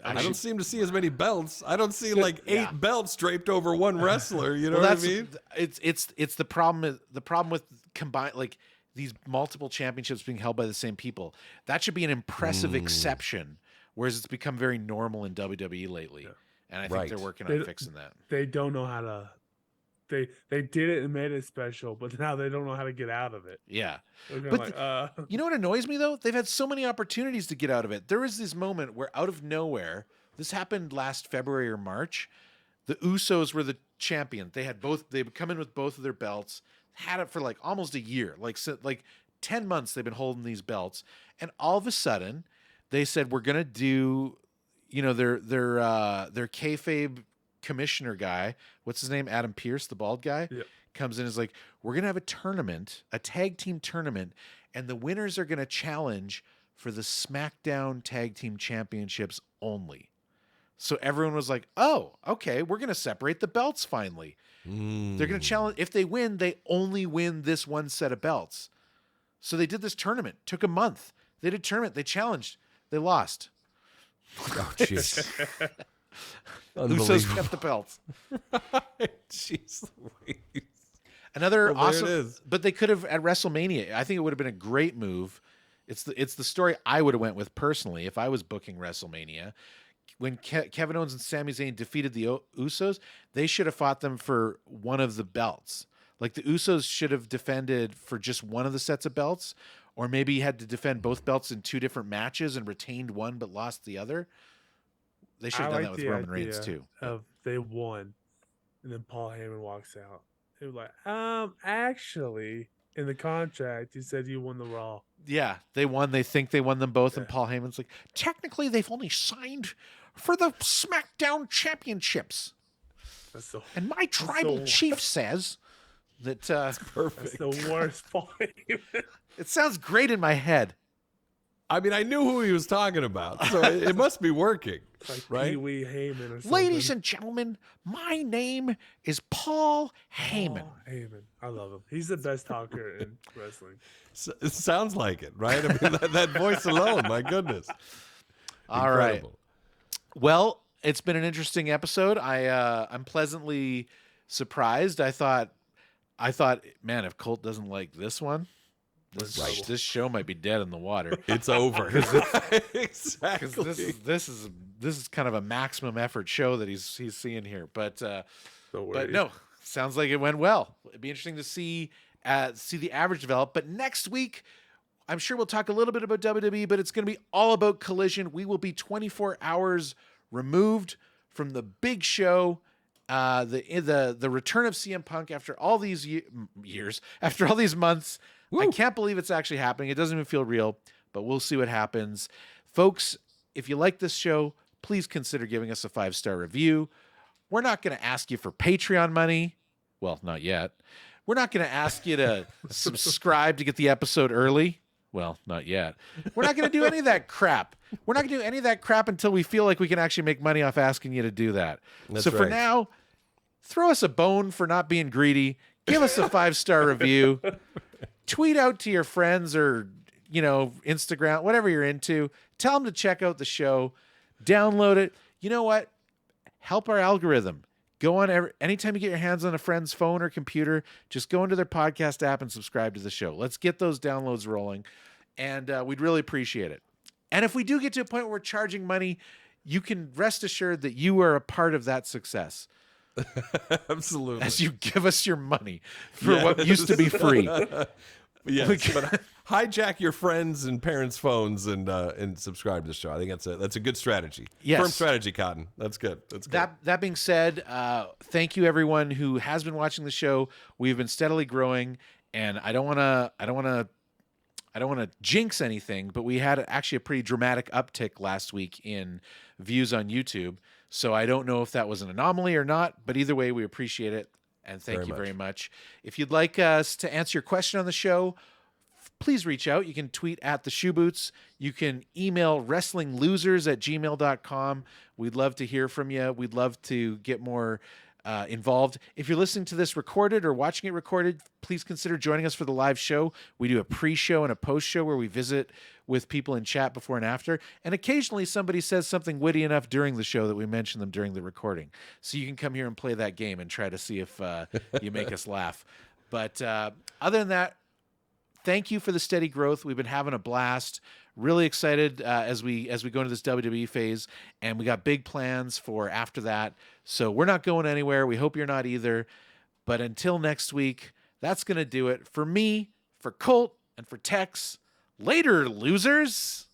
I don't seem to see as many belts. I don't see like 8 belts draped over one wrestler. You know what I mean? It's the problem. The problem with combined, like, these multiple championships being held by the same people. That should be an impressive exception, whereas it's become very normal in WWE lately. Yeah. And I think they're working on fixing that. They don't know how to. They did it and made it special, but now they don't know how to get out of it. Yeah. But you know what annoys me, though? They've had so many opportunities to get out of it. There was this moment where, out of nowhere, this happened last February or March, the Usos were the champion. They would come in with both of their belts, had it for like almost a year, like 10 months they've been holding these belts. And all of a sudden, they said, we're going to do, their kayfabe commissioner guy, what's his name? Adam Pearce, the bald guy, comes in and is like, we're going to have a tournament, a tag team tournament, and the winners are going to challenge for the SmackDown Tag Team Championships only. So everyone was like, oh, okay, we're going to separate the belts finally. They're going to challenge. If they win, they only win this one set of belts. So they did this tournament. Took a month. They did a tournament. They challenged. They lost. Oh, jeez. Usos kept the belts. Jeez Louise. Another Well, awesome, there it is. but they could have at WrestleMania. I think it would have been a great move. It's the story I would have went with personally if I was booking WrestleMania. When Kevin Owens and Sami Zayn defeated the Usos, they should have fought them for one of the belts. Like the Usos should have defended for just one of the sets of belts, or maybe had to defend both belts in 2 different matches and retained one but lost the other. They should have done that with Roman Reigns too. Of they won, and then Paul Heyman walks out. They were like, actually, in the contract, you said you won the Raw. Yeah, they won. They think they won them both, and Paul Heyman's like, technically, they've only signed for the SmackDown championships. And my tribal chief says that Perfect. That's the worst Paul Heyman. It sounds great in my head. I mean, I knew who he was talking about, so it must be working, Like right? Pee-wee Heyman or something. Ladies and gentlemen, my name is Paul Heyman. Paul Heyman. I love him. He's the best talker in wrestling. It sounds like it, right? I mean, that voice alone, my goodness. All right. Incredible. Well, it's been an interesting episode. I'm pleasantly surprised. I thought, man, if Colt doesn't like this one, this show might be dead in the water. It's over. Exactly. This is kind of a maximum effort show that he's seeing here. But no, sounds like it went well. It'd be interesting to see the average develop. But next week, I'm sure we'll talk a little bit about WWE, but it's going to be all about Collision. We will be 24 hours removed from the big show. The return of CM Punk after all these years, after all these months. Woo. I can't believe it's actually happening. It doesn't even feel real, but we'll see what happens. Folks, if you like this show, please consider giving us a 5-star review. We're not going to ask you for Patreon money. Well, not yet. We're not going to ask you to subscribe to get the episode early. Well, not yet. We're not going to do any of that crap. We're not going to do any of that crap until we feel like we can actually make money off asking you to do that. That's so for now, throw us a bone for not being greedy. Give us a 5-star review. Tweet out to your friends or, Instagram, whatever you're into. Tell them to check out the show. Download it. You know what? Help our algorithm. Go on anytime you get your hands on a friend's phone or computer, just go into their podcast app and subscribe to the show. Let's get those downloads rolling, and we'd really appreciate it. And if we do get to a point where we're charging money, you can rest assured that you are a part of that success. Absolutely. As you give us your money for what used to be free. Yes, but hijack your friends' and parents' phones and subscribe to the show. I think that's a good strategy. Yes. Firm strategy, Cotton. That's good. That's good. That being said, thank you everyone who has been watching the show. We've been steadily growing, and I don't want to jinx anything, but we had actually a pretty dramatic uptick last week in views on YouTube. So I don't know if that was an anomaly or not, but either way, we appreciate it. And thank you very much. If you'd like us to answer your question on the show, please reach out. You can tweet at the Shoe Boots. You can email wrestlinglosers@gmail.com. We'd love to hear from you. We'd love to get more involved. If you're listening to this recorded or watching it recorded, please consider joining us for the live show. We do a pre-show and a post-show where we visit with people in chat before and after. And occasionally somebody says something witty enough during the show that we mention them during the recording. So you can come here and play that game and try to see if you make us laugh. But other than that, thank you for the steady growth. We've been having a blast. Really excited as we go into this WWE phase, and we got big plans for after that. So we're not going anywhere. We hope you're not either. But until next week, that's going to do it for me, for Colt, and for Tex. Later, losers.